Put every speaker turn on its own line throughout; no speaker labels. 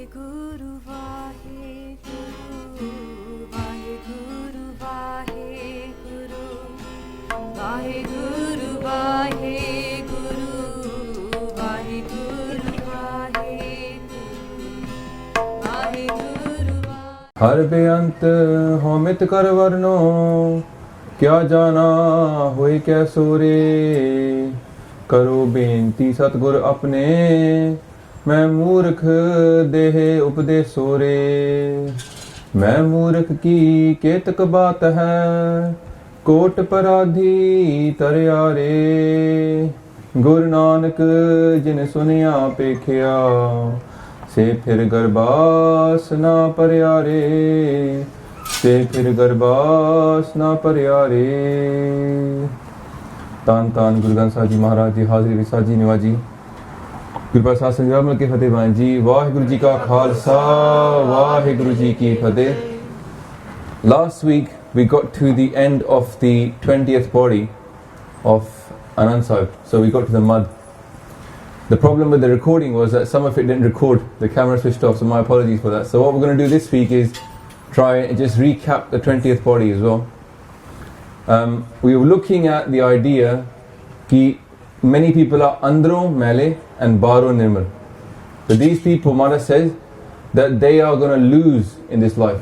Vaheguru Vaheguru Vaheguru Vaheguru Vaheguru Vaheguru Vaheguru Vaheguru
हर बेअंत होमित कर वर्णो क्या जाना होए क्या सोरे करो बेनती सतगुर अपने मैं मूर्ख देह उपदेशो रे मैं मूर्ख की केतक बात है कोट पराधी तरया रे गुरु नानक जिन सुनिया पेखिया से फिर गरबास ना परया रे से फिर गरबास ना परया रे। तान तान गुरु ग्रंथ साहिब जी महाराज जी हाजरी विसाज जी निवाजी गुरु प्रसाद संग्राम के फतेह भाई जी। वाहिगुरु जी का खालसा वाहिगुरु जी की फतेह। Last week we got to the end of the 20th body of Anand Sahib, so we got to the mud. The problem with the recording was that some of it didn't record, the camera switched off, so my apologies for that. So what we're going to do this week is try and just recap the 20th body as well. We were looking at the idea that many people are Andro Maile and Bahro Nirmal. So these people, Mara says, that they are going to lose in this life.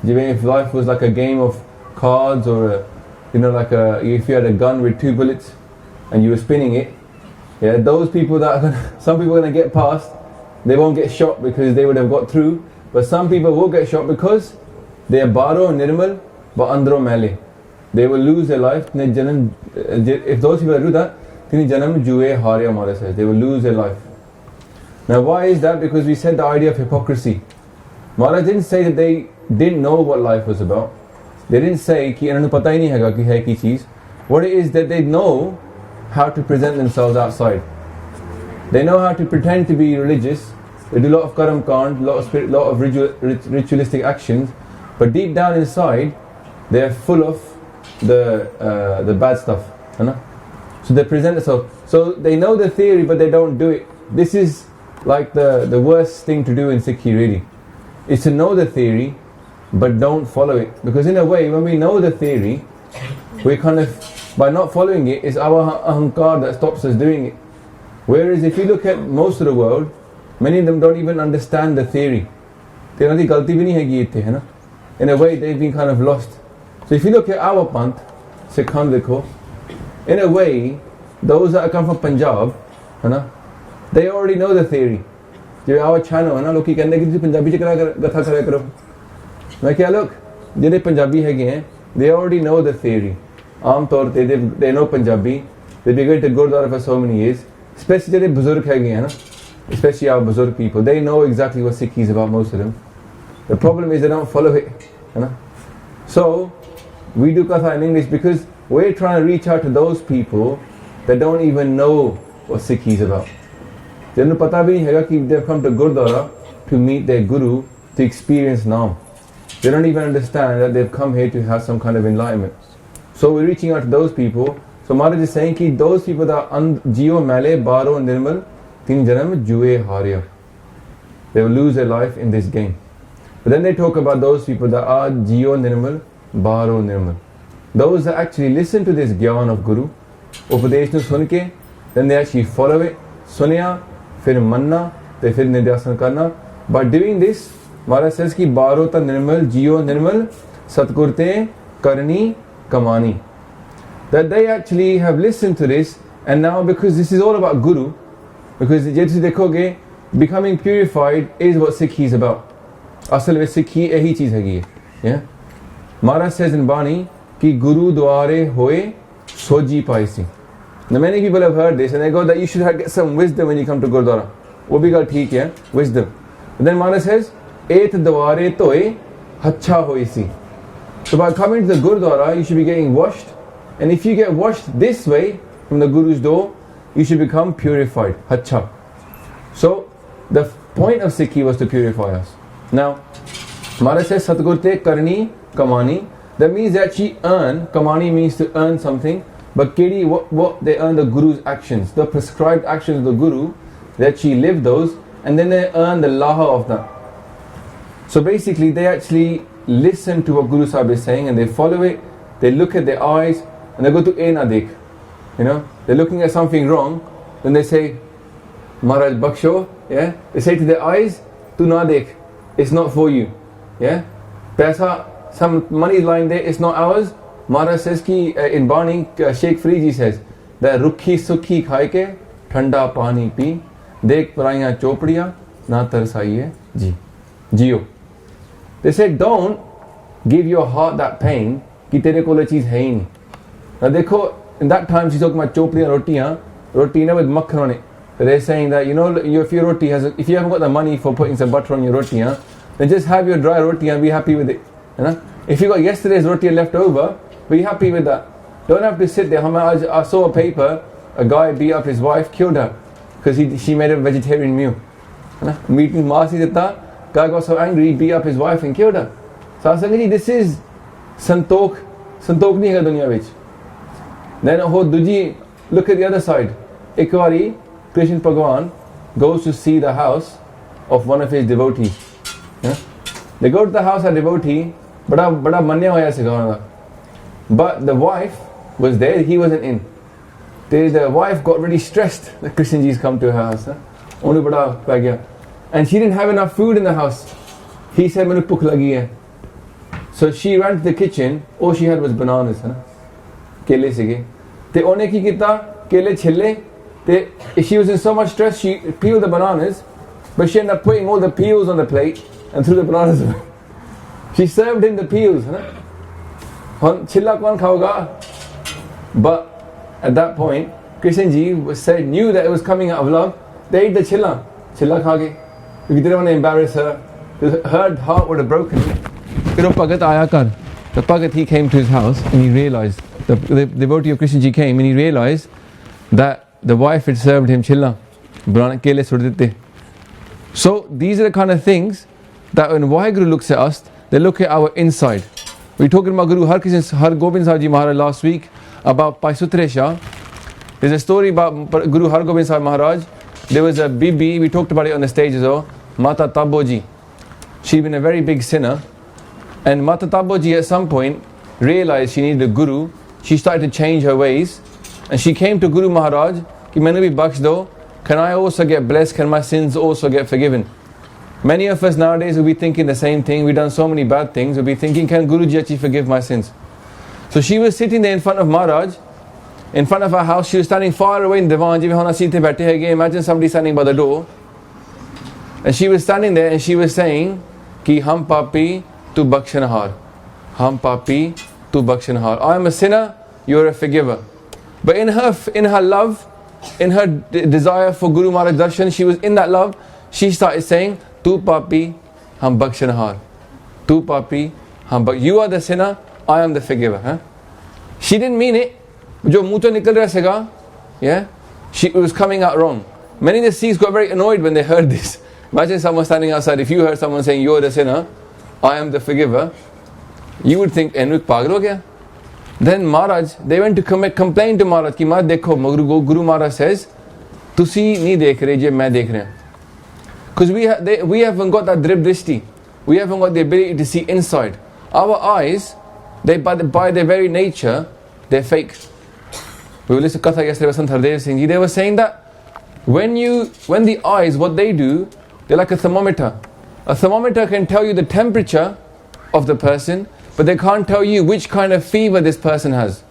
If life was like a game of cards or if you had a gun with 2 bullets and you were spinning it, yeah, those people some people are going to get past, they won't get shot because they would have got through, but some people will get shot because they are Bahro Nirmal but Andro Maile. They will lose their life. If those people do that, they will lose their life. Now why is that? Because we said the idea of hypocrisy. Maharaj didn't say that they didn't know what life was about. They didn't say what it is that they know how to present themselves outside. They know how to pretend to be religious. They do a lot of karam kand, lot of ritualistic actions, but deep down inside they are full of the bad stuff. So they present themselves. So they know the theory but they don't do it. This is like the worst thing to do in Sikhi really, is to know the theory but don't follow it. Because in a way, when we know the theory, we by not following it, it's our ahankar that stops us doing it. Whereas if you look at most of the world, many of them don't even understand the theory. In a way, they've been kind of lost. So if you look at our Panth, Sikhan dekho, in a way, those that come from Punjab, they already know the theory. Our channel, loki kehne ki Punjabi ch gatha karya karo. Main kya look, jehde Punjabi hege hain, they already know the theory. Aam taur te they know Punjabi. They've been going to Gurdwara for so many years. Especially jehde buzurg hege hain, especially our buzurg people, they know exactly what Sikhi is about, most of them. The problem is they don't follow it. So we do Katha in English because we're trying to reach out to those people that don't even know what Sikhi is about. They've come to Gurdwara to meet their Guru, to experience Naam. They don't even understand that they've come here to have some kind of enlightenment. So we're reaching out to those people. So Maharaj is saying that those people that are Jio Maile Bahro Nirmal, Tin Janam Jue Harya, they will lose their life in this game. But then they talk about those people that are Jio Nirmal Bahro Nirmal, those that actually listen to this Gyan of Guru, Upadesh nu sunke, then they actually follow it, Sunya, फिर मन्ना ते फिर निध्यासन करना. By doing this, Maharaj says कि बारो ता निर्मल जियो निर्मल सतगुरते करनी कमानी, that they actually have listened to this, and now because this is all about Guru, because जैसे देखोगे becoming purified is what Sikhi is about. असल में Sikhi यही चीज़ है. Yeah, Maharaj says in Bani कि गुरु द्वारे होए sooji Pisces. Now many people have heard this and they go that you should get some wisdom when you come to Gurdwara. वो भी गल ठीक है, wisdom. But then Maharaj says, एत द्वारे तोए हच्छा होइसी. So by coming to the Gurdwara, you should be getting washed. And if you get washed this way from the Guru's door, you should become purified. Hachcha. So the point of Sikhi was to purify us. Now, Maharaj says, Satgurte karni kamani. That means that she earn. Kamani means to earn something. But Kedi, what they earn the Guru's actions, the prescribed actions of the Guru, that she lived those, and then they earn the laha of that. So basically they actually listen to what Guru Sahib is saying and they follow it. They look at their eyes and they go to "E na dekh." You know, they're looking at something wrong, then they say, "Maharaj Baksho," yeah? They say to their eyes, "Tu na dekh, it's not for you." Yeah? Paisa, some money is lying there, it's not ours. Maharaj says ki, in Bani, Sheikh Fariji says, that rukhi sukhi khai ke, thanda pani pi, dekh paraiyan chopdiyan, na tarsaiye ji. Jio. They said, don't give your heart that pain ki tere kol cheez hai hi nahi. Now dekho, in that time she's talking about chopdiyan roti with makhan on it. They're saying that, you know, if your roti has, if you haven't got the money for putting some butter on your roti, then just have your dry roti and be happy with it. You know? If you got yesterday's roti left over, be happy with that. Don't have to sit there. I saw a paper, a guy beat up his wife, killed her because she made a vegetarian meal. You know? Meeting Masi Datta, guy got so angry, he beat up his wife and killed her. So I was saying, this is Santok nahi hai dunya vich. Then Duji, look at the other side. Ekvari, Krishna Bhagwan goes to see the house of one of his devotees. Yeah? They go to the house of a devotee, bada manya hoya se gaana. But the wife was there, he wasn't in. The wife got really stressed that Krishna ji's come to her house. Only bada pa gaya. And she didn't have enough food in the house. He said, "Mainu bhukh lagi hai." So she ran to the kitchen, all she had was bananas. Kele sige. Te one ki kita, kele chille. She was in so much stress, she peeled the bananas, but she ended up putting all the peels on the plate and threw the bananas away. She served him the peels. Chilla kaun khaoga? But at that point, Krishna ji knew that it was coming out of love. They ate the chilla. Chilla kha ge. Because they didn't want to embarrass her. Her heart would have broken. The Bhagat, he came to his house and he realized, the devotee of Krishna ji came and he realized that the wife had served him chilla. So these are the kind of things that when Vaheguru looks at us, they look at our inside. We were talking about Guru Hargobind Sahib Ji Maharaj last week about Bhai Suthray Shah. There's a story about Guru Hargobind Sahib Maharaj. There was a Bibi, we talked about it on the stage as well, Mata Taboji. She'd been a very big sinner. And Mata Taboji at some point realized she needed a guru. She started to change her ways. And she came to Guru Maharaj, ki mainu bhi bakhsh do, can I also get blessed, can my sins also get forgiven? Many of us nowadays will be thinking the same thing, we've done so many bad things, we'll be thinking, can Guruji actually forgive my sins? So she was sitting there in front of Maharaj, in front of her house, she was standing far away in Divan, imagine somebody standing by the door. And she was standing there and she was saying, ki hum papi, tu bakshanahar. Hum papi, tu bakshanahar. I am a sinner, you are a forgiver. But in her love, in her desire for Guru Maharaj Darshan, she was in that love, she started saying, Tu papi, hum bakshanahar. Tu papi, hum bak. You are the sinner, I am the forgiver. She didn't mean it. Jo muh to nikal raha sega, yeah, it was coming out wrong. Many of the Sikhs got very annoyed when they heard this. Imagine someone standing outside, if you heard someone saying, you are the sinner, I am the forgiver, you would think, enuk pagal ho gaya. Then Maharaj, they went to complain to Maharaj, ki Maharaj dekho, Guru Maharaj says, tusi nahi dekh rahe je, main dekh raha. Because we haven't got that drip drishti. We haven't got the ability to see inside. Our eyes, by their very nature, they're fake. We were listening to Katha yesterday with Sant Hardev Singh Ji. They were saying that when the eyes, what they do, they're like a thermometer. A thermometer can tell you the temperature of the person, but they can't tell you which kind of fever this person has.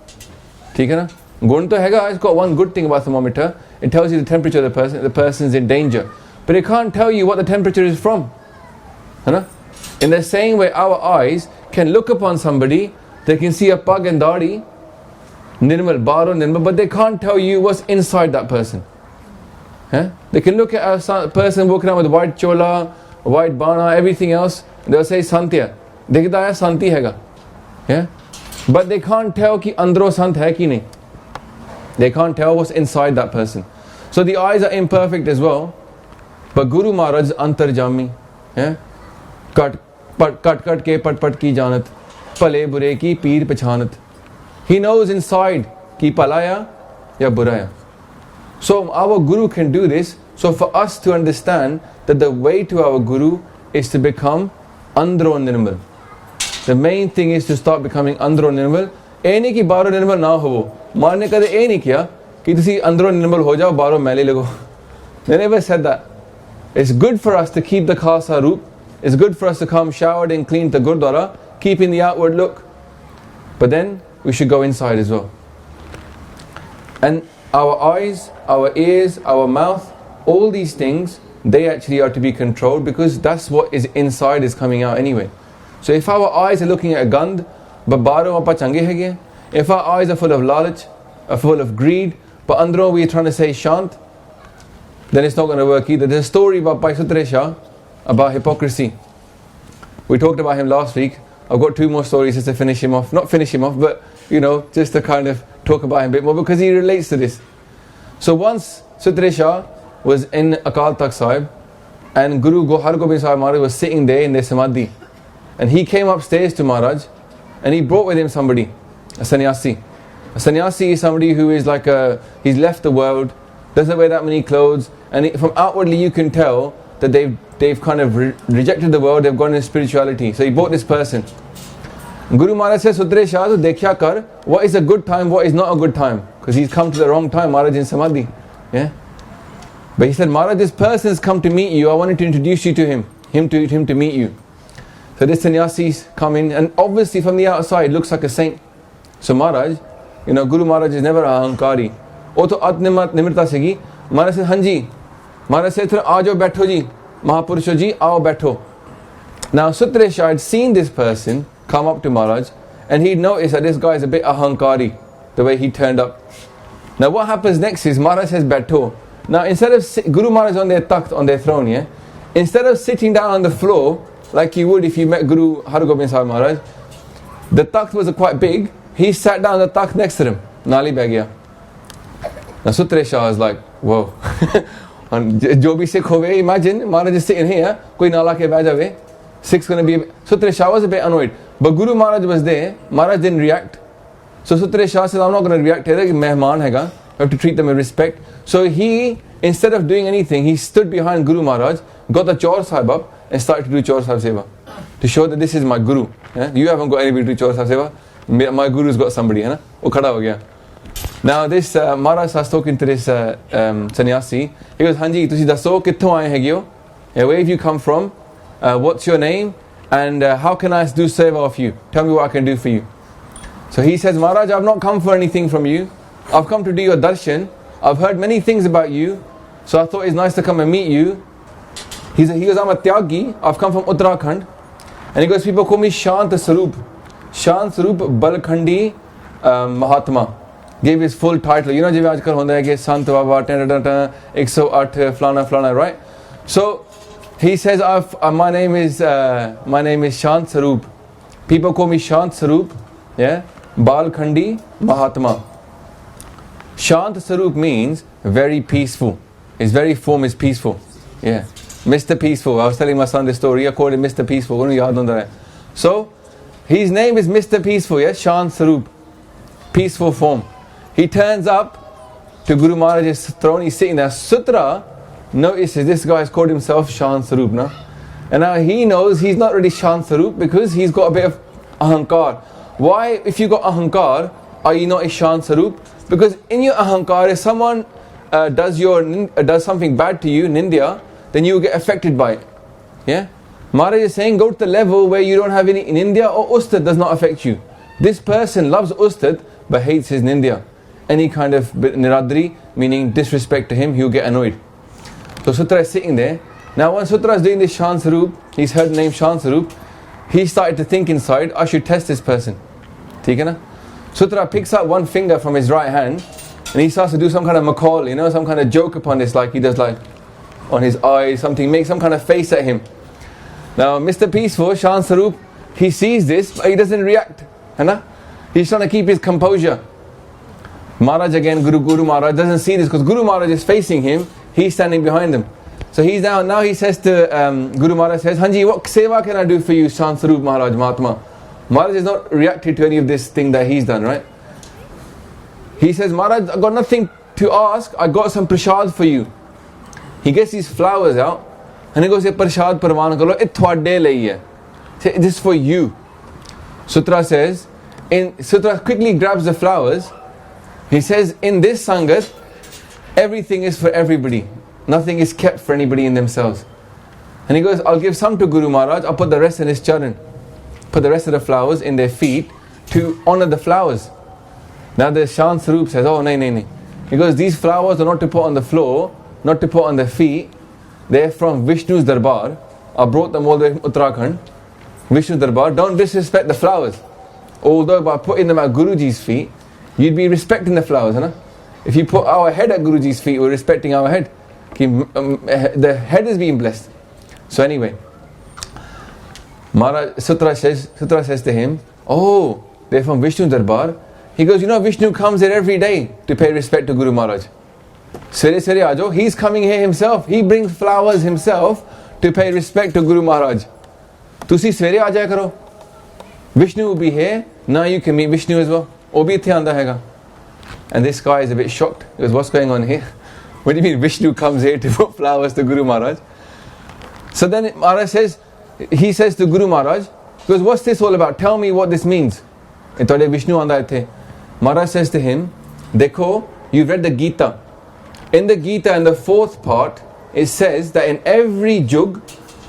ठीक है ना? Gun to hega, it's got one good thing about thermometer. It tells you the temperature of the person's in danger. But it can't tell you what the temperature is from. है ना? In the same way, our eyes can look upon somebody, they can see a pug and dadi, Nirmal Bahro Nirmal, but they can't tell you what's inside that person. They can look at a person walking around with white chola, white bana, everything else, they'll say Santya. Dikhda hai Santi hega. Yeah? But they can't tell ki andro Sant hai ki nahi. They can't tell what's inside that person. So the eyes are imperfect as well. But Guru Maharaj is antarjami. Yeah? Kat ke pat ki janat. Pale bure ki peer pachanat. He knows inside ki palaya ya buraya. So our Guru can do this. So for us to understand that the way to our Guru is to become Andro Nirmal. The main thing is to start becoming Andro Nirmal. ਇਹ ਨਹੀਂ ਕਿ ਬਾਹਰੋਂ ਨਿਰਮਲ ਨਾ ਹੋਵੋ. ਮਾਂ ਨੇ ਕਦੇ ਇਹ ਨਹੀਂ ਕਿਹਾ ਕਿ ਤੁਸੀਂ ਅੰਦਰੋਂ ਨਿਰਮਲ ਹੋ ਜਾਓ ਬਾਹਰੋਂ ਮੈਲੇ ਲੱਗੋ. They never said that. It's good for us to keep the Khalsa roop. It's good for us to come showered and clean to Gurdwara, keeping the outward look. But then we should go inside as well. And our eyes, our ears, our mouth, all these things, they actually are to be controlled, because that's what is inside is coming out anyway. So if our eyes are looking at gand, but baro apa change hai gaya. If our eyes are full of lalach, are full of greed, but andro we are trying to say shant, then it's not going to work either. There's a story about Bhai Suthray Shah about hypocrisy. We talked about him last week. I've got 2 more stories just to finish him off. Not finish him off, but just to kind of talk about him a bit more, because he relates to this. So once Suthray Shah was in Akal Takht Sahib, and Guru Hargobind Sahib Maharaj was sitting there in their samadhi, and he came upstairs to Maharaj, and he brought with him somebody, a sannyasi. A sannyasi is somebody who is like he's left the world, doesn't wear that many clothes, and from outwardly you can tell that they've kind of rejected the world, they've gone into spirituality. So he brought this person. Guru Maharaj says, Suthray Shah, to dekhya kar, what is a good time, what is not a good time? Because he's come to the wrong time, Maharaj in samadhi. Yeah? But he said, Maharaj, this person has come to meet you, I wanted to introduce you to him to meet you. So this sannyasi's come in, and obviously from the outside looks like a saint. So Maharaj, Guru Maharaj is never ahankari. Oh to Atnimirta segi. Maharaj said, Hanji. Maharaj said, Aajo betho ji. Mahapurusho ji, aao betho. Now Suthray Shah had seen this person come up to Maharaj, and he noticed that this guy is a bit ahankari, the way he turned up. Now what happens next is Maharaj says betho. Now instead of Guru Maharaj on their takht, on their throne, yeah, instead of sitting down on the floor like you would if you met Guru Hargobind Sahib Maharaj, the takht was quite big. He sat down on the takht next to him. Nali beh gaya. Now Suthray Shah is like, whoa. Jo bhi Sikh hove, imagine Maharaj is sitting here, koi nala ke beh jave. Sikh's going to be. Suthray Shah was a bit annoyed, but Guru Maharaj was there. Maharaj didn't react. So Suthray Shah says, I'm not going to react here. Mehman hai ga. You have to treat them with respect. So he, instead of doing anything, he stood behind Guru Maharaj, got the Chaur Sahib up, and started to do Chaur Sahib Seva, to show that this is my Guru. Yeah? You haven't got anybody to do Chaur Sahib Seva. My Guru's got somebody. Wo khada ho gaya. Now this Maharaj was talking to this sannyasi. He goes, Hanji, tusi dasso kitthon aaye hege ho? Where have you come from? What's your name? And how can I do seva of you? Tell me what I can do for you. So he says, Maharaj, I've not come for anything from you. I've come to do your darshan. I've heard many things about you, so I thought it's nice to come and meet you. He goes, I'm a Tyagi. I've come from Uttarakhand. And he goes, people call me Shant Sarup. Shant Sarup Balkhandi Mahatma. Gave his full title. You know, jive aajkal honda hai ki Sant Baba 108 flana flana, right? So he says, my name is Shant Sarup. People call me Shant Sarup. Yeah, Balkhandi Mahatma. Shant Sarup means very peaceful. His very form is peaceful. Yeah, Mr. Peaceful. I was telling my son this story. I called him Mr. Peaceful. So his name is Mr. Peaceful. Yeah, Shant Sarup, peaceful form. He turns up to Guru Maharaj's throne. He's sitting there. Sutra notices this guy has called himself Shant Sarup now. And now he knows he's not really Shant Sarup because he's got a bit of ahankar. Why, if you got ahankar, are you not a Shant Sarup? Because in your ahankar, if someone does something bad to you, nindya, then you will get affected by it. Yeah? Maharaj is saying, go to the level where you don't have any nindya or ustad does not affect you. This person loves ustad but hates his nindya. Any kind of niradri, meaning disrespect to him, he will get annoyed. So Sutra is sitting there. Now when Sutra is doing this Shant Sarup, he's heard the name Shant Sarup, he started to think inside, I should test this person. Theek hai na? Sutra picks up one finger from his right hand and he starts to do some kind of macaul, some kind of joke upon this, like he does like on his eyes, something, make some kind of face at him. Now Mr. Peaceful, Shant Sarup, he sees this but he doesn't react. Hai na? He's trying to keep his composure. Maharaj again, Guru Maharaj doesn't see this because Guru Maharaj is facing him, he's standing behind him. So he's now he says to Guru Maharaj says, Hanji, what seva can I do for you, Shant Sarup Maharaj Mahatma? Maharaj has not reacted to any of this thing that he's done, right? He says, Maharaj, I got nothing to ask, I got some prashad for you. He gets these flowers out and he goes, prashad parwan karo, it thwade lai hai. Say, this is for you. Sutra says, Sutra quickly grabs the flowers. He says, in this Sangat, everything is for everybody. Nothing is kept for anybody in themselves. And he goes, I'll give some to Guru Maharaj, I'll put the rest in his charan. Put the rest of the flowers in their feet to honor the flowers. Now the Shant Sarup says, oh, no. He goes, these flowers are not to put on the floor, not to put on the feet. They're from Vishnu's Darbar. I brought them all the way from Uttarakhand. Vishnu's Darbar. Don't disrespect the flowers. Although by putting them at Guruji's feet, you'd be respecting the flowers, huh? If you put our head at Guruji's feet, we're respecting our head. The head is being blessed. So anyway, Sutra says to him, oh, they're from Vishnu Darbar. He goes, Vishnu comes here every day to pay respect to Guru Maharaj. Svere aajo, he's coming here himself. He brings flowers himself to pay respect to Guru Maharaj. Tusi svere aa jaya karo. Vishnu will be here. Now you can meet Vishnu as well. Wo bhi ithe aanda haiga. And this guy is a bit shocked. He goes, what's going on here? What do you mean Vishnu comes here to put flowers to Guru Maharaj? So then he says to Guru Maharaj, he goes, what's this all about? Tell me what this means. Vishnu aanda the. Maharaj says to him, Dekho, you've read the Gita. In the Gita, in the 4th part, it says that in every Jug,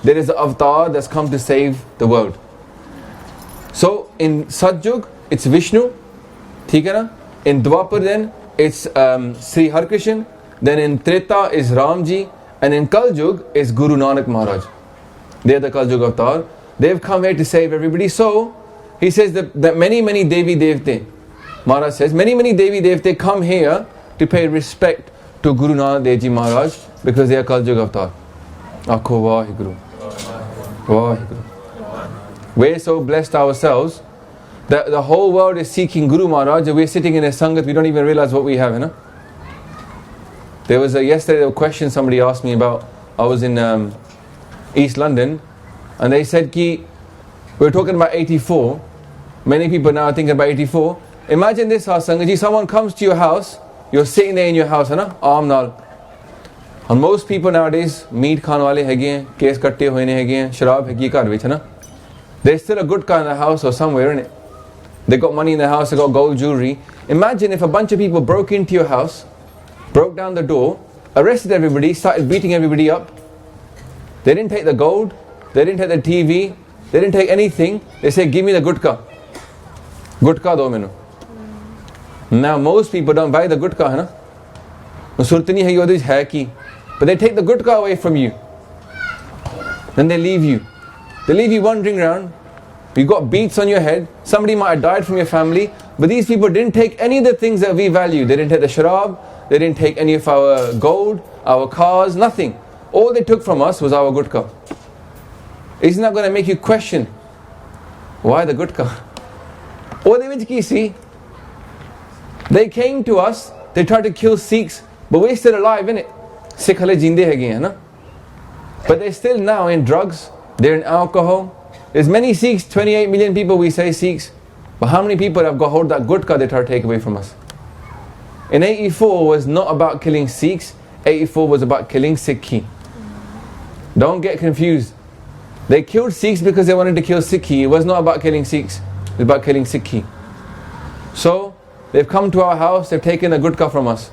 there is an avatar that's come to save the world. So in Satjug, it's Vishnu. theek hai na? In Dwapar then, it's Sri Harkrishan. Then in Treta is Ramji. And in Kaljug is Guru Nanak Maharaj. They are the Kaljug avatar. They've come here to save everybody. So, he says that many Devi Devte, Maharaj says, many Devi Devte come here to pay respect to Guru Nanak Dev Ji Maharaj because they are Kaljug avatar. Akho Vaheguru. Vaheguru. We're so blessed ourselves that the whole world is seeking Guru Maharaj and we're sitting in a Sangat, we don't even realize what we have, you know? There was yesterday a question somebody asked me about. I was in East London and they said ki we're talking about 84. Many people now are thinking about 84. Imagine this, Sangaji, someone comes to your house, you're sitting there in your house, na? Aam naal. And most people nowadays, meat khan wale hege hain, case katte hoye ne hege hain, sharab hegi ghar vich, na? There's still a good car in the house or somewhere in it. They got money in the house, they got gold jewelry. Imagine if a bunch of people broke into your house, broke down the door, arrested everybody, started beating everybody up. They didn't take the gold, they didn't take the TV, they didn't take anything. They say, give me the gutka. Gutka do menu. Now most people don't buy the gutka, hai na? Surtani hai yodis hai ki. But they take the gutka away from you. Then they leave you. They leave you wandering around. You got beats on your head. Somebody might have died from your family. But these people didn't take any of the things that we value. They didn't take the sharab. They didn't take any of our gold, our cars, nothing. All they took from us was our gutka. Isn't that going to make you question, why the gutka? They came to us, they tried to kill Sikhs, but we're still alive, innit? Sikh hale jinde hai na? But they're still now in drugs, they're in alcohol. There's many Sikhs, 28 million people we say Sikhs. But how many people have got hold of that gutka they try to take away from us? In 84 was not about killing Sikhs, 84 was about killing Sikhi. Don't get confused. They killed Sikhs because they wanted to kill Sikhi. It was not about killing Sikhs, it was about killing Sikhi. So, they've come to our house, they've taken the gutka from us.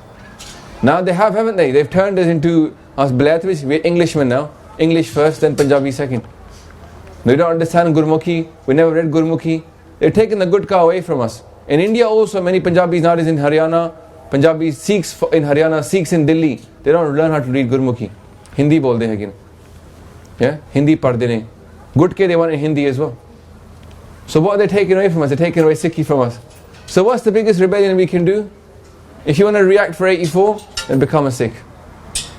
Now they have, haven't they? They've turned us into us Blatwis. We're Englishmen now. English first, then Punjabi second. We don't understand Gurmukhi, we never read Gurmukhi. They've taken the gutka away from us. In India also, many Punjabis nowadays in Haryana, Punjabi Sikhs in Haryana, Sikhs in Delhi, they don't learn how to read Gurmukhi. Hindi bolde hai again. Yeah? Hindi padde nahi. Gutke they want in Hindi as well. So what are they taking away from us? They're taking away Sikhi from us. So what's the biggest rebellion we can do? If you want to react for 84, then become a Sikh.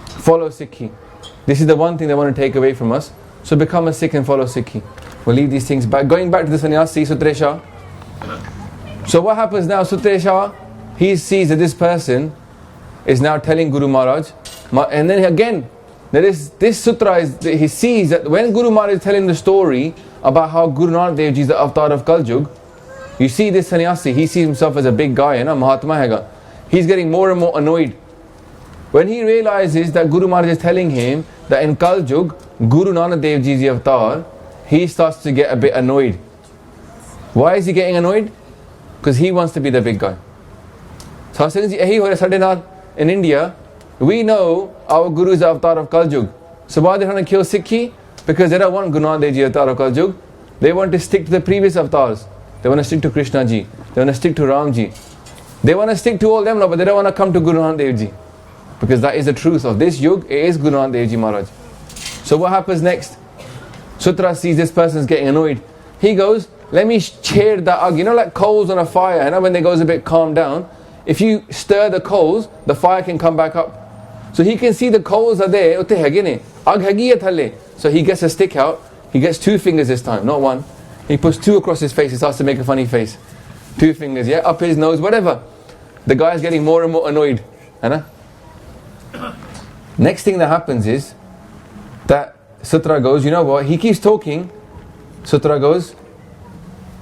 Follow Sikhi. This is the one thing they want to take away from us. So become a Sikh and follow Sikhi. We'll leave these things back. Going back to the sannyasi, Suthray Shah. So what happens now? Suthray Shah, he sees that this person is now telling Guru Maharaj. And then again, this sutra he sees that when Guru Maharaj is telling the story about how Guru Nanak Dev Ji is the avatar of Kaljug, you see this sannyasi, he sees himself as a big guy, Mahatma haiga. He's getting more and more annoyed. When he realizes that Guru Maharaj is telling him that in Kaljug, Guru Nanak Dev Ji is the avatar, he starts to get a bit annoyed. Why is he getting annoyed? Because he wants to be the big guy. So in India, we know our Guru is the avatar of Kaljug. So why are they trying to kill Sikhi? Because they don't want Guru Nanak Dev Ji avatar of Kaljug. They want to stick to the previous avatars. They want to stick to Krishna Ji. They want to stick to Ram Ji. They want to stick to all them, but they don't want to come to Guru Nanak Dev Ji. Because that is the truth of this yug. It is Guru Nanak Dev Ji Maharaj. So what happens next? Sutra sees this person's getting annoyed. He goes, let me cheer the ag. You know, like coals on a fire, you know, when they goes a bit calmed down, if you stir the coals, the fire can come back up. So he can see the coals are there. So he gets a stick out. He gets 2 fingers this time, not 1. He puts 2 across his face. He starts to make a funny face. 2 fingers, yeah, up his nose, whatever. The guy's getting more and more annoyed. Next thing that happens is that Sutra goes, you know what? He keeps talking. Sutra goes,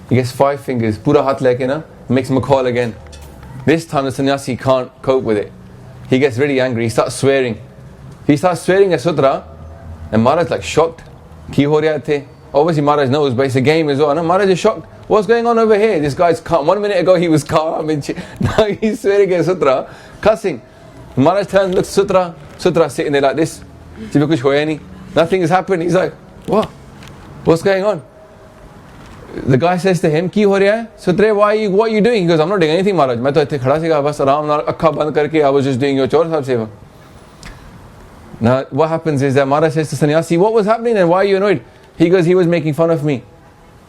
he gets 5 fingers. Pura hat leke na, makes him a call again. This time the sannyasi can't cope with it. He gets really angry. He starts swearing. He starts swearing at Sutra, and Maharaj like shocked. Ki ho raha the? Obviously Maharaj knows, but it's a game as well. No? Maharaj is shocked. What's going on over here? This guy's calm. 1 minute ago he was calm, and now he's swearing at Sutra, cussing. Maharaj turns, looks Sutra. Sutra sitting there like this. Nothing has happened. He's like, what? What's going on? The guy says to him, Ki ho raha hai? Sutre, what are you doing? He goes, I'm not doing anything, Maharaj. I was just doing your chore sahib seva. Now, what happens is that Maharaj says to sannyasi, what was happening and why are you annoyed? He goes, he was making fun of me.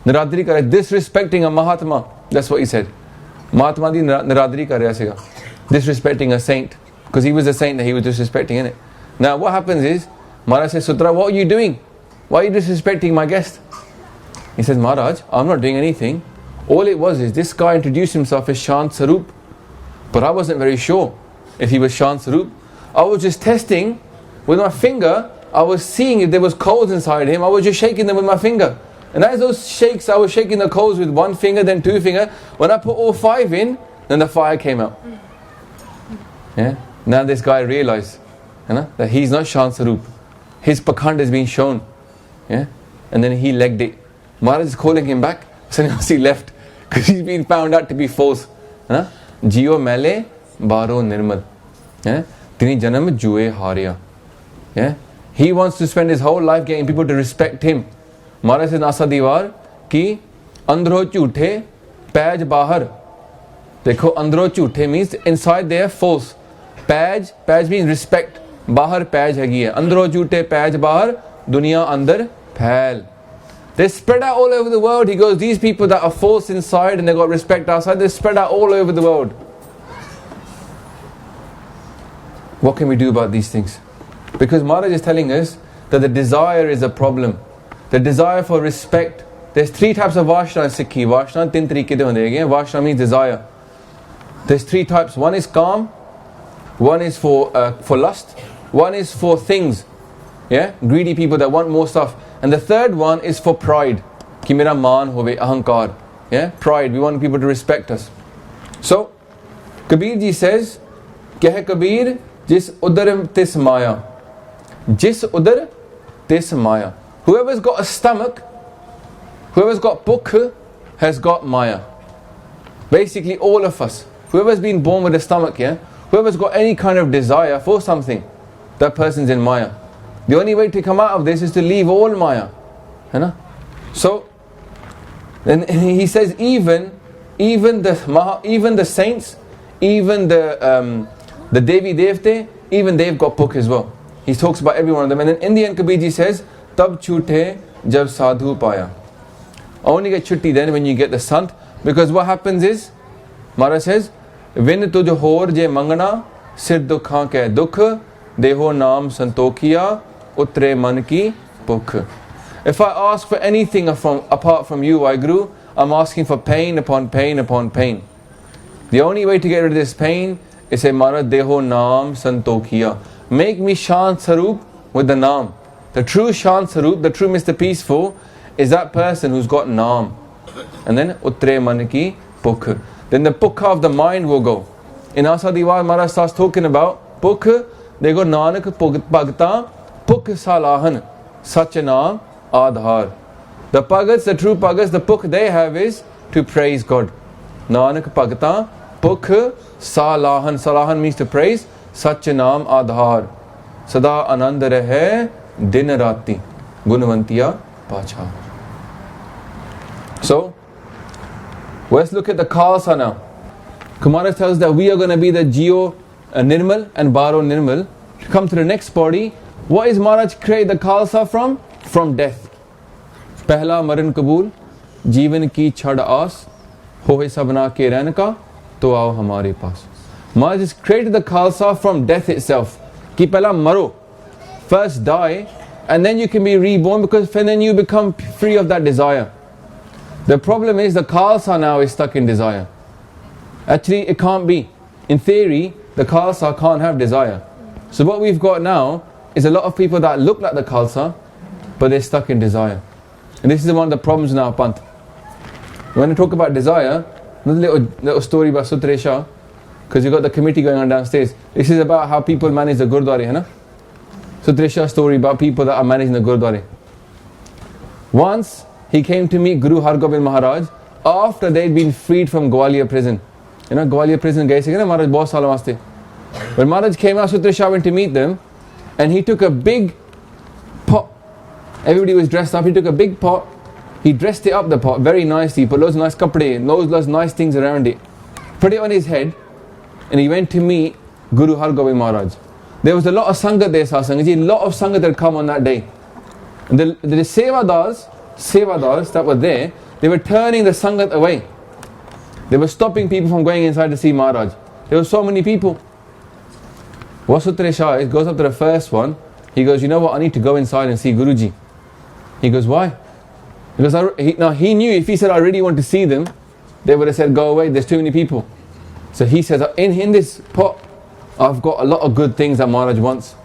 Niradri kar disrespecting a Mahatma. That's what he said. Mahatma di niradri kar raha siga. Disrespecting a saint. Because he was a saint that he was disrespecting, innit? Now, what happens is, Maharaj says, Sutra, what are you doing? Why are you disrespecting my guest? He says, Maharaj, I'm not doing anything. All it was is this guy introduced himself as Shant Sarup. But I wasn't very sure if he was Shant Sarup. I was just testing with my finger. I was seeing if there was coals inside him. I was just shaking them with my finger. And as those shakes, I was shaking the coals with 1 finger, then 2 fingers. When I put all 5 in, then the fire came out. Yeah? Now this guy realized that he's not Shant Sarup. His pakhand has been shown. Yeah? And then he legged it. Maharaj is calling him back. Sannyasi left because he's been found out to be false. Jio Maile Bahro Nirmal. Tini janam juए हारिया. He wants to spend his whole life getting people to respect him. Maharaj says Nasa Diwar ki andro jhute पैज bahar. देखो andro jhute means inside they are false. पैज means respect. बाहर पैज हैगी है. अंदरो जूठे page बाहर, दुनिया अंदर फैल. They spread out all over the world. He goes, these people that are false inside and they got respect outside, they spread out all over the world. What can we do about these things? Because Maharaj is telling us that the desire is a problem. The desire for respect. There's 3 types of Vashna in Sikhi. Vashna 3 tarike de honde hain. Vashna means desire. There's 3 types. One is calm. One is for lust. One is for things. Greedy people that want more stuff. And the 3rd one is for pride. Ki mera maan hove, ahankar. Pride. We want people to respect us. So, Kabir ji says, Kya hai Kabir? Jis udar tis maya. Jis udar tis maya. Whoever's got a stomach, whoever's got bukh, has got maya. Basically all of us. Whoever's been born with a stomach, whoever's got any kind of desire for something, that person's in maya. The only way to come out of this is to leave all maya. So, and he says even the saints, even the Devi Devte, even they've got bukh as well. He talks about every one of them. And then in the end Kabirji says, Tab chute jab sadhu paya. Only get chutti then when you get the sant. Because what happens is, Maharaj says, Vin tuj hor je mangana, sir dukhan ke dukh, deho naam santokhiya, utre man ki bukh. If I ask for anything apart from you, Waheguru, I'm asking for pain upon pain upon pain. The only way to get rid of this pain is say, Maharaj, deho naam santokhiya. Make me Shant Sarup with the naam. The true Shant Sarup, the true Mr. Peaceful, is that person who's got naam. And then utre man ki bukh. Then the bukh of the mind will go. In Asa Diwar, Maharaj starts talking about bukh. They go Nanak bhagta bukh salahan sach naam adhar. The Bhagats, the true Bhagats, the pukh they have is to praise God. Nanak Bhagata pukh salahan. Salahan means to praise. Sach naam adhar. Sada anand rahe din rati. Gunvantiya pacha. So, let's look at the Khalsa now. Kumara tells us that we are going to be the Jio Nirmal and Bahro Nirmal. Come to the next body. What is Maharaj create the Khalsa from? From death. Pehla maran kabul, जीवन की छड़ आस, होए सबना के रहन का, तो आओ हमारे पास. Maharaj has created the Khalsa from death itself. Ki pehla maro, first die, and then you can be reborn, because then you become free of that desire. The problem is the Khalsa now is stuck in desire. Actually, it can't be. In theory, the Khalsa can't have desire. So what we've got now is a lot of people that look like the Khalsa, but they're stuck in desire. And this is one of the problems in our Panth. When I talk about desire, another little story about Suthray Shah, because you've got the committee going on downstairs. This is about how people manage the Gurdwara, you know? Suthray Shah story about people that are managing the Gurdwara. Once, he came to meet Guru Hargobind Maharaj after they'd been freed from Gwalior prison. You know, Gwalior prison, gaye se na Maharaj bahut saal waste. When Maharaj came out, Suthray Shah went to meet them, and he took a big pot. Everybody was dressed up. He took a big pot. He dressed it up, the pot, very nicely. Put loads of nice kapde, loads of nice things around it. Put it on his head, and he went to meet Guru Hargobind Maharaj. There was a lot of sangat there, Sasangaji. A lot of sangat had come on that day. And the sevadars that were there, they were turning the sangat away. They were stopping people from going inside to see Maharaj. There were so many people. What Suthray Shah goes up to the first one. He goes, you know what, I need to go inside and see Guruji. He goes, why? Because now he knew if he said, I really want to see them, they would have said, go away, there's too many people. So he says, in this pot, I've got a lot of good things that Maharaj wants.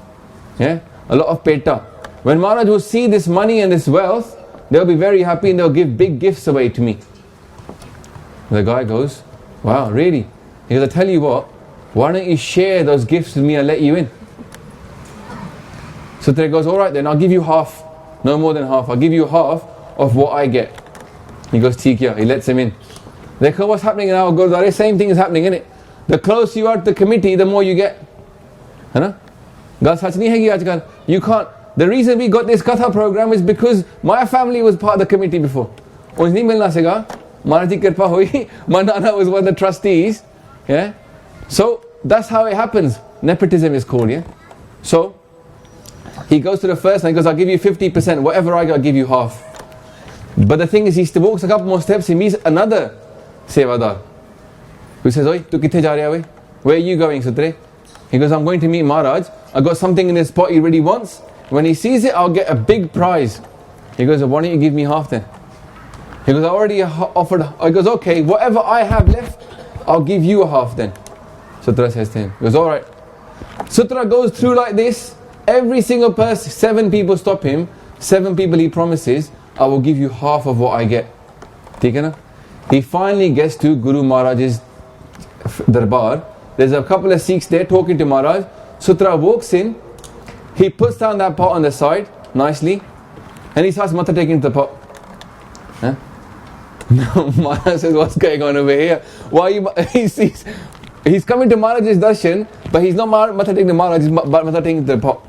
Yeah? A lot of peta. When Maharaj will see this money and this wealth, they'll be very happy and they'll give big gifts away to me. The guy goes, wow, really? He goes, I tell you what, why don't you share those gifts with me and let you in? Suthray goes, alright then, I'll give you half. No more than half. I'll give you half of what I get. He goes, theek ya. He lets him in. Dekho what's happening in our Gurdwara? Same thing is happening, isn't it? The closer you are to the committee, the more you get. Hai na? Gal sach nahi hai ki aajkal. You can't. The reason we got this Katha program is because my family was part of the committee before. Unj nahi milna sega. Maharaj ji kirpa hui. My nana was one of the trustees. Yeah? So, that's how it happens. Nepotism is called, yeah? So, he goes to the first and he goes, I'll give you 50%. Whatever I got, I'll give you half. But the thing is, he walks a couple more steps, he meets another sevadar who says, Oi, tu kithe ja raha hai? Where are you going, Suthray? He goes, I'm going to meet Maharaj. I got something in this pot he really wants. When he sees it, I'll get a big prize. He goes, why don't you give me half then? He goes, I already offered. He goes, okay, whatever I have left, I'll give you a half then. Suthra says to him, he goes, alright. Suthra goes through like this. Every single person, 7 people stop him. 7 people he promises, I will give you half of what I get. Theek hai na? He finally gets to Guru Maharaj's darbar. There's a couple of Sikhs there talking to Maharaj. Suthra walks in. He puts down that pot on the side, nicely. And he starts matha taking to the pot. Huh? No, Maharaj says, what's going on over here? Why you... He's coming to Maharaj's darshan, but he's not matha taking to Maharaj, he's matha taking to the pot.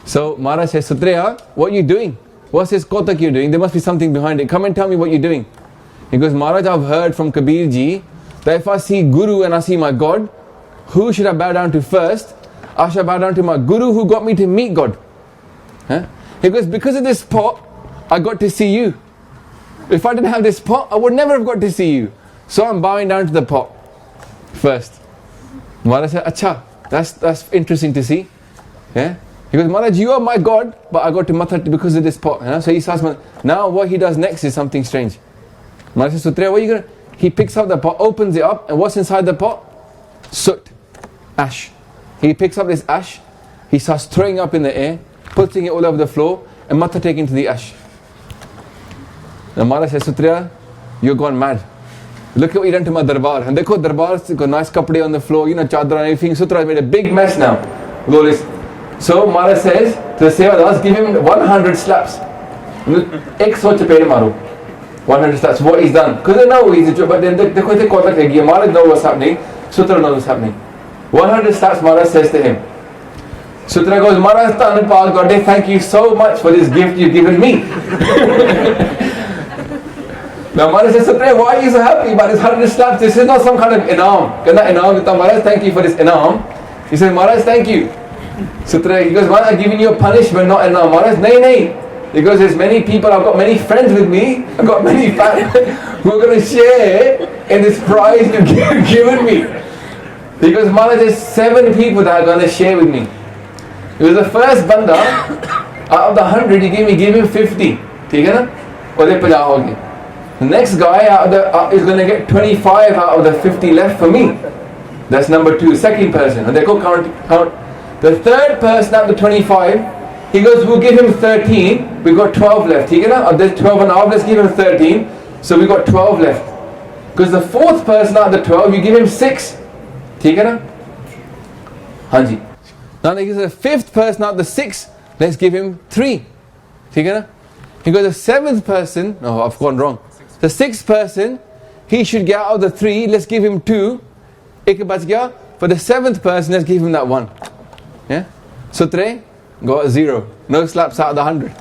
So Maharaj says, Suthray, what are you doing? What's this kotak you're doing? There must be something behind it. Come and tell me what you're doing. He goes, Maharaj, I've heard from Kabir ji that if I see Guru and I see my God, who should I bow down to first? I shall bow down to my Guru who got me to meet God. Huh? He goes, because of this pot, I got to see you. If I didn't have this pot, I would never have got to see you. So I'm bowing down to the pot first. Maharaj said, Acha, that's interesting to see. Yeah? He goes, Maharaj, you are my God, but I got to matha because of this pot. You know? So he starts, now what he does next is something strange. Maharaj says, Suthray, what are you going to... He picks up the pot, opens it up, and what's inside the pot? Soot, ash. He picks up this ash, he starts throwing up in the air, putting it all over the floor, and matha taking to the ash. And Maharaj says, Suthray, you're gone mad. Look at what you done to my darbar. And dekho, darbar's got nice kapde on the floor, you know, chadra and everything. Suthra made a big mess now. So Maharaj says to the sevadars, give him 100 slaps. 100 चपेड़ मारो. 100 steps. What he's done. Because they know he's a joke, but then they couldn't call that again. Maharaj knows what's happening. Sutra knows what's happening. 100 steps, Maharaj says to him. Sutra goes, Maharaj, God, thank you so much for this gift you've given me. Now Maharaj says, Sutra, why are you so happy about this 100 steps? This is not some kind of inam. Maharaj, thank you for this inam. He says, Maharaj, thank you. Sutra, he goes, Maharaj, I'm giving you a punishment, not inam. Maharaj, nay. He goes, there's many people, I've got many friends with me, I've got many family who are going to share in this prize you've given me. He goes, Maharaj, there's 7 people that are going to share with me. He was the first banda, out of the 100, he gave him 50. ठीक है ना? और ये 50 हो गए. The next guy is going to get 25 out of the 50 left for me. That's number 2, second person. And they go count. The third person out of the 25, he goes, we'll give him 13. We've got 12 left. ठीक है ना? There's 12 and a half, let's give him 13. So we've got 12 left. Because the fourth person out of the 12, you give him 6. ठीक है ना? हाँ जी. Now he gives the 5th person out of the 6, let's give him 3. ठीक है ना? He goes, the 7th person, no, I've gone wrong. The 6th person, he should get out of the 3, let's give him 2. एक बच गया. For the 7th person, let's give him that 1. Yeah? Sutre got a 0. No slaps out of the 100.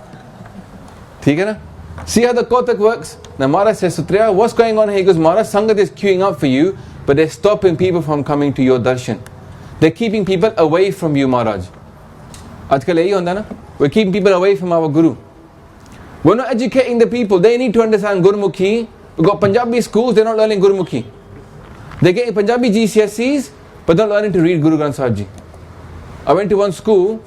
ठीक है ना? See how the Kotak works? Now Maharaj says, Sutriya, what's going on here? He goes, Maharaj, Sangat is queuing up for you, but they're stopping people from coming to your darshan. They're keeping people away from you, Maharaj. Aajkal yahi honda na? We're keeping people away from our Guru. We're not educating the people. They need to understand Gurmukhi. We've got Punjabi schools, they're not learning Gurmukhi. They're getting Punjabi GCSEs, but not learning to read Guru Granth Sahib Ji. I went to one school,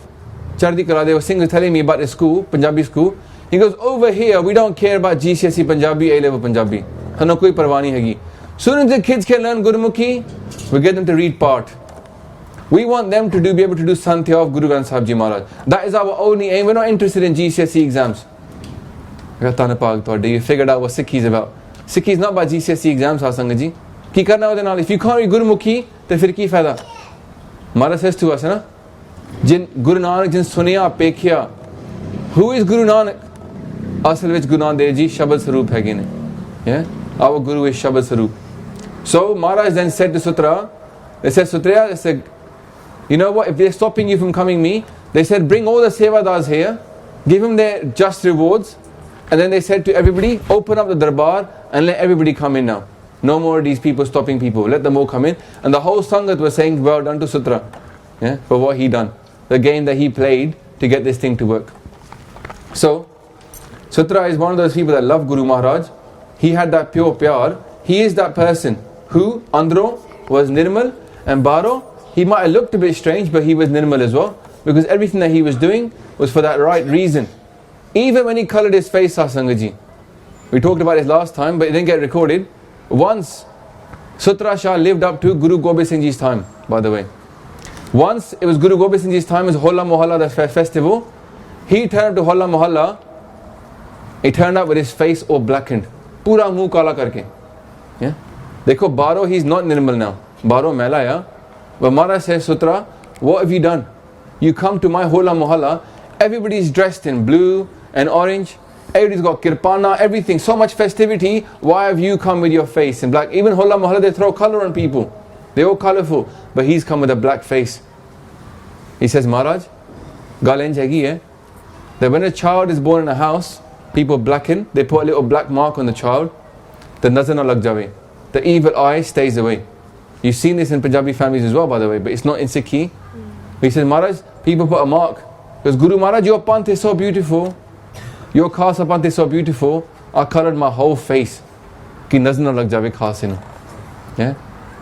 Chardi Kala, they were telling me about the school, Punjabi school. He goes, over here, we don't care about GCSE Punjabi, A-level Punjabi. Hano koi parwah nahi hegi. Soon as the kids can learn Gurmukhi, we get them to read Paath. We want them to be able to do Santhya of Guru Granth Sahib Ji Maharaj. That is our only aim. We're not interested in GCSE exams. You figured out what Sikhi is about. Sikhi is not about GCSE exams, Sangat Ji. Ki karna ude naal? If you can't read Gurmukhi, then fir ki fayda? Maharaj says to us, na? Jin Guru Nanak jin suniya pekhiya. Who is Guru Nanak? Asal vich Guru Nanak Dev Ji Shabad Saroop hai ne. Yeah? Our Guru is Shabad Saroop. So Maharaj then said to Sutra, they said, Sutriya, they said, you know what, if they're stopping you from coming me, they said, bring all the sevadars here, give them their just rewards, and then they said to everybody, open up the darbar and let everybody come in now. No more of these people stopping people, let them all come in. And the whole Sangat was saying, well done to Sutra, yeah, for what he done, the game that he played to get this thing to work. So, Sutra is one of those people that love Guru Maharaj. He had that pure pyar. He is that person who, Andro, was Nirmal, and Bahro, he might have looked a bit strange, but he was Nirmal as well, because everything that he was doing was for that right reason. Even when he coloured his face, Sangaji. We talked about it last time, but it didn't get recorded. Once, Suthray Shah lived up to Guru Gobind Singh Ji's time, by the way. Once, it was Guru Gobind Singh Ji's time, it was Hola Mohalla, the festival. He turned up to Hola Mohalla, he turned up with his face all blackened. Pura muh kala karke. Yeah? Dekho, Bahro, he's not Nirmal now. Bahro Mela, yeah? But Maharaj says, Sutra, what have you done? You come to my Hola Mohalla, everybody's dressed in blue and orange, everybody's got kirpana, everything, so much festivity. Why have you come with your face in black? Even Hola Mohalla, they throw colour on people. They're all colourful, but he's come with a black face. He says, Maharaj, galenj hegi hai, that when a child is born in a house, people blacken, they put a little black mark on the child, the nazar na lag jave. The evil eye stays away. You've seen this in Punjabi families as well, by the way, but it's not in Sikhi. He says, Maharaj, people put a mark. Because Guru Maharaj, your Panth is so beautiful. Your Khalsa Panth is so beautiful. I coloured my whole face. Ki nazar na lag jave Khalsa. Yeah?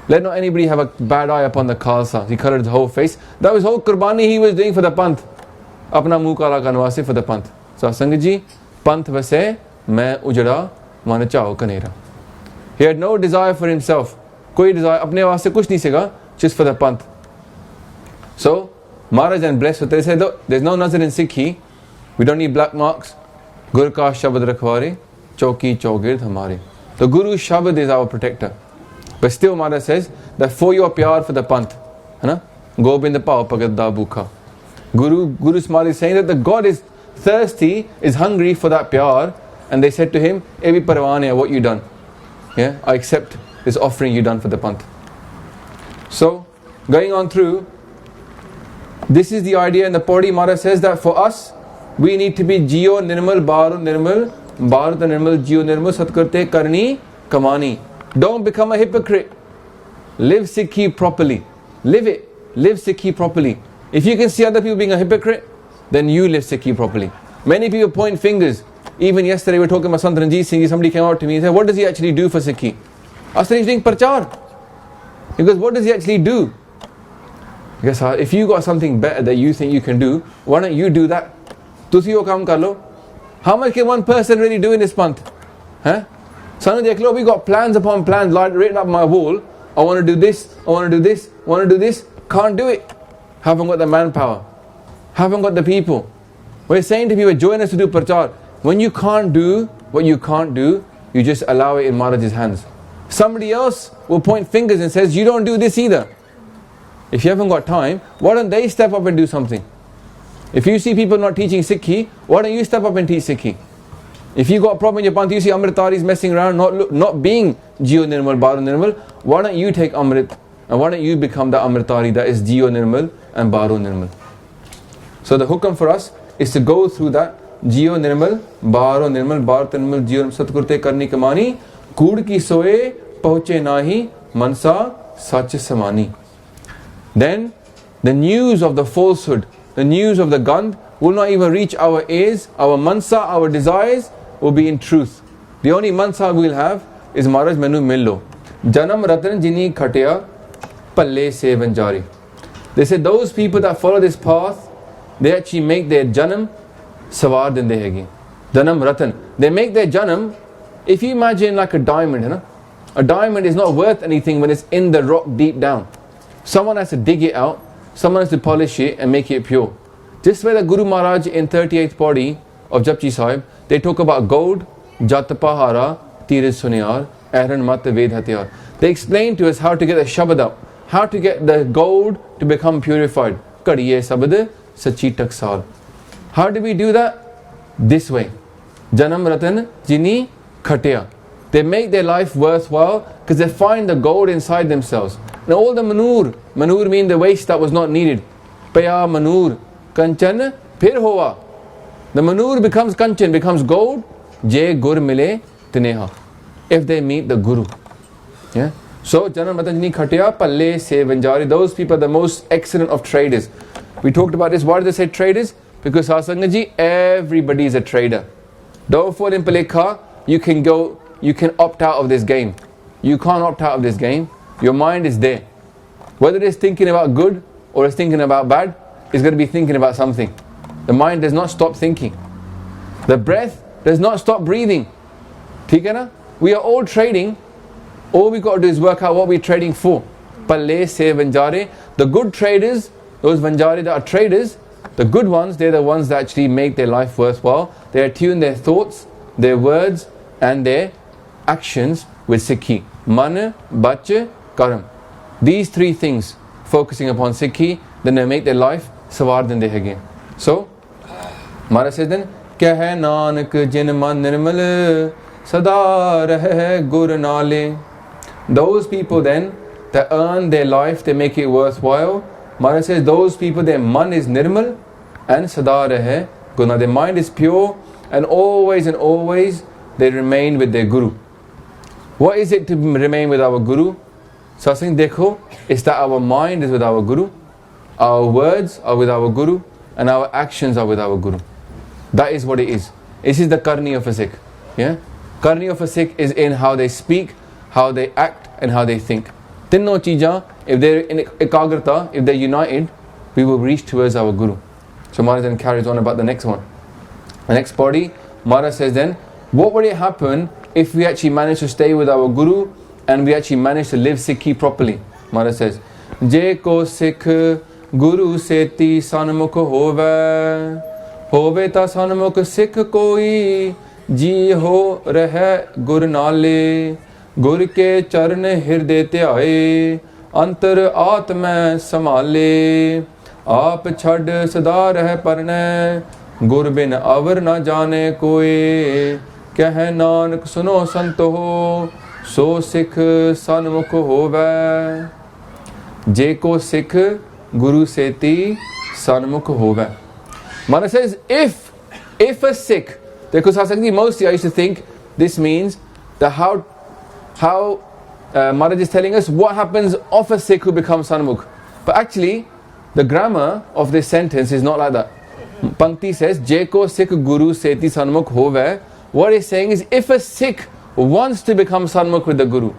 Let not anybody have a bad eye upon the Khalsa. He coloured his whole face. That was whole Qurbani he was doing for the Panth. Apna muh kala karne waste for the Panth. So Sangat Ji, Panth vase, main ujada, mana chao kanera. He had no desire for himself. Koi desire, apne vaste kuch nahi sega, just for the Panth. So, Maharaj and blessed Sutre said, look, there's no nazar in Sikhi. We don't need black marks. Gur ka shabad rakhware, chauki chaugird hamare. The Guru's shabad is our protector. But still Maharaj says that for your pyar for the Panth, Gobind pao pagadda bukha. Guru Maharaj is saying that the God is thirsty, is hungry for that pyar, and they said to him, Evi Parwane, what you done? Yeah, I accept this offering you done for the Panth. So, going on through, this is the idea, and the Pauri Maharaj says that for us, we need to be Jio Nirmal Bahro Nirmal, Bahro Nirmal, Jio Nirmal, Satkarte Karni Kamani. Don't become a hypocrite. Live Sikhi properly. Live it. Live Sikhi properly. If you can see other people being a hypocrite, then you live Sikhi properly. Many people point fingers. Even yesterday we were talking about Sant Ranjit Singh. Somebody came out to me and said, what does he actually do for Sikhi? I said, he's doing prachar. He goes, what does he actually do? Because if you got something better that you think you can do, why don't you do that? Tusi wo kaam kar lo. How much can one person really do in this Panth? Huh? Sanu dekh lo, we got plans upon plans written up my wall. I want to do this, I want to do this, I want to do this. Can't do it. Haven't got the manpower. Haven't got the people. We're saying to people, join us to do prachar. When you can't do what you can't do, you just allow it in Maharaj's hands. Somebody else will point fingers and says, you don't do this either. If you haven't got time, why don't they step up and do something? If you see people not teaching Sikhi, why don't you step up and teach Sikhi? If you got a problem in your Panth, you see Amritaris messing around, not being Jio Nirmal, Bahro Nirmal, why don't you take Amrit and why don't you become the Amritari that is Jio Nirmal and Bahro Nirmal? So the hukam for us is to go through that Jio Nirmal, Bahro Nirmal, Bahro Nirmal, Jio Satkurte Karni Kamani, Kud ki soe, Pahche nahi, Mansa, Sach Samani. Then the news of the falsehood, the news of the Gandh will not even reach our ears. Our mansa, our desires will be in truth. The only mansa we'll have is Maharaj Menu Millo. Janam Ratan Jini Khatya Palle Se Vanjari. They said those people that follow this path, they actually make their Janam Sawar Dinde Hegi. Janam Ratan. They make their Janam, if you imagine like a diamond, you know? A diamond is not worth anything when it's in the rock deep down. Someone has to dig it out, someone has to polish it and make it pure. Just where the Guru Maharaj in 38th Pauri of Japji Sahib, they talk about gold, Jatapahara, Tiraj Sunyar, Aaron Mat Ved Hatyar. They explain to us how to get the Shabad out, how to get the gold to become purified. Kadiye Sabad Sachi Taksal. How do we do that? This way. Janam Ratan Jini Khatya. They make their life worthwhile because they find the gold inside themselves. Now all the manur mean the waste that was not needed. Paya manur, kanchan, phir hova. The manur becomes kanchan, becomes gold. Je gur mile tineha. If they meet the Guru. Yeah. So Janam Matanjani Khatya, Palle Se Vanjari, those people are the most excellent of traders. We talked about this. Why did they say traders? Because Sasangaji, everybody is a trader. Don't fall in Palekha, you can opt out of this game. You can't opt out of this game. Your mind is there. Whether it's thinking about good or it's thinking about bad, it's going to be thinking about something. The mind does not stop thinking. The breath does not stop breathing. ठीक है ना? We are all trading. All we got to do is work out what we're trading for. Palle se vanjare. The good traders, those vanjare that are traders, the good ones, they're the ones that actually make their life worthwhile. They attune their thoughts, their words and their actions with Sikhi. Man, Bach, Karam. These three things, focusing upon Sikhi, then they make their life sawar dinde hege. So, Maharaj says then, Kya hai Nanak jin man nirmal sada rahe gur nale. Those people then, that earn their life, they make it worthwhile. Maharaj says, those people, their man is nirmal and sada rahe gur nale. Their mind is pure and always they remain with their Guru. What is it to remain with our Guru? Satsang dekho, is that our mind is with our Guru, our words are with our Guru, and our actions are with our Guru. That is what it is. This is the karni of a Sikh. Yeah? Karni of a Sikh is in how they speak, how they act, and how they think. Tinno cheejan, if they're in ekagrata, if they're united, we will reach towards our Guru. So Maharaj then carries on about the next one. The next body, Maharaj says then, what would it happen if we actually manage to stay with our Guru and we actually manage to live Sikhi properly? Maharaj says, Je ko Sikh Guru seti Sanmukh hove ta Sanmukh Sikh koi ji ho rahe gur nale gur ke charan hirde dhyaye antar atma samale aap chhad sada reh parne गुर बिन अवर न जाने कोई कह नानक सुनो संत हो सो सिख सन्मुख होवै जे को सिख गुरु सेती सन्मुख होवै. Mother says if a Sikh, because mostly I used to think this means that how Maharaj is telling us what happens of a Sikh who becomes Sanmukh. But actually, the grammar of this sentence is not like that. Pankti says, Jeko Sikh Guru Seti Sanmukh Hove. What he's saying is, if a Sikh wants to become Sanmukh with the Guru,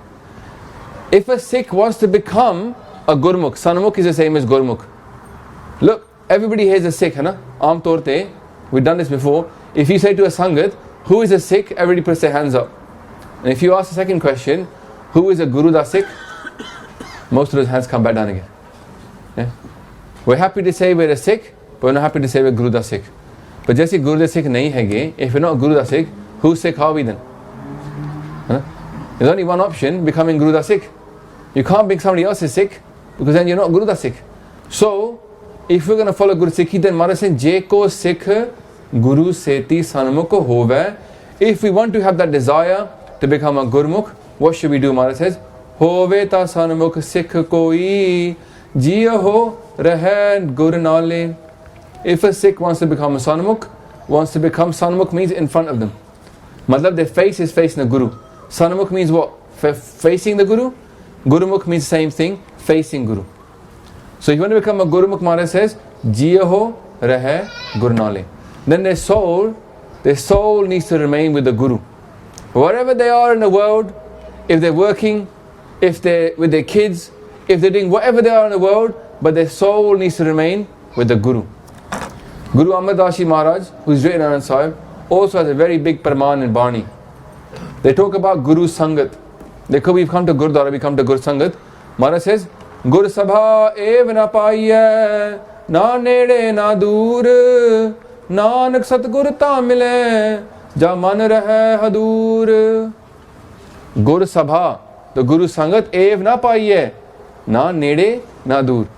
if a Sikh wants to become a Gurmukh, Sanmukh is the same as Gurmukh. Look, everybody here is a Sikh, hai na? Aam taur te, we've done this before. If you say to a Sangat, who is a Sikh? Everybody puts their hands up. And if you ask the second question, who is a Guru da Sikh? Most of those hands come back down again. Yeah? We're happy to say we're a Sikh, but we're not happy to say we're Guru da Sikh. But just Guru da Sikh nahi hai, if we're not Guru da Sikh, whose Sikh are we then? Huh? There's only one option, becoming Guru da Sikh. You can't be somebody else's Sikh, because then you're not Guru da Sikh. So, if we're going to follow Gursikh, then Maharaj says, Jeko Sikh Guru Seti Sanmukh Hove. If we want to have that desire to become a Gurmukh, what should we do? Maharaj says, Hove ta Sanmukh Sikh koi Jio ho rahe gur nale. If a Sikh wants to become a Sanmukh means in front of them. Matlab their face is facing the Guru. Sanmukh means what? Facing the Guru. Gurmukh means the same thing, facing Guru. So if you want to become a Gurmukh, Maharaj says, Jio ho rahe gur nale. Then their soul needs to remain with the Guru. Wherever they are in the world, if they're working, if they're with their kids, if they're doing whatever they are in the world, but their soul needs to remain with the Guru. Guru Amar Das Ji Maharaj, who's written Anand Sahib, also has a very big Parman and Bani. They talk about Guru Sangat. We've come to Gurdwara, we come to Gur Sangat. Maharaj says, Gur Sabha ev na paiye, na nede na dur, nanak satgur ta mile, ja man rahe hadur. Gur Sabha, the Guru Sangat, ev na paiye, na nede na dur.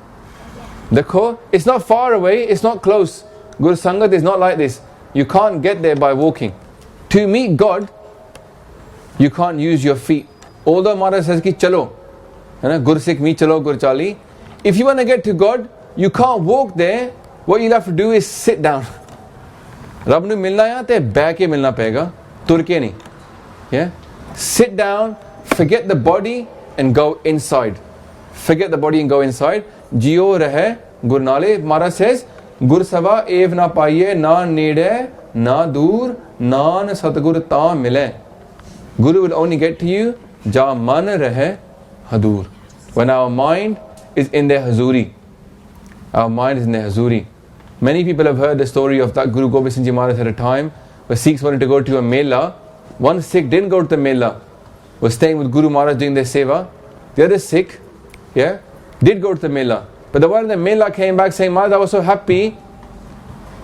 Dekho, it's not far away, it's not close. Guru Sangat is not like this. You can't get there by walking. To meet God, you can't use your feet. Although Maharaj says ki chalo, Gursikh me chalo Gurchali. If you want to get to God, you can't walk there. What you'll have to do is sit down. Rab nu milna ya te baih ke milna payega, tur ke nahi. Yeah? Sit down, forget the body and go inside. Forget the body and go inside. Jio rahe Gurnale. Maharaj says, Gur Sava ev na paiye na nede na dur nan satgur ta mile. Guru will only get to you ja man rahe hadur. When our mind is in their hazuri. Our mind is in their hazuri. Many people have heard the story of that Guru Gobind Singh Ji Maharaj at a time where Sikhs wanted to go to a mela. One Sikh didn't go to the mela, was staying with Guru Maharaj doing their seva. The other Sikh, did go to the mela. But the one in the mela came back saying, Maharaj, I was so happy.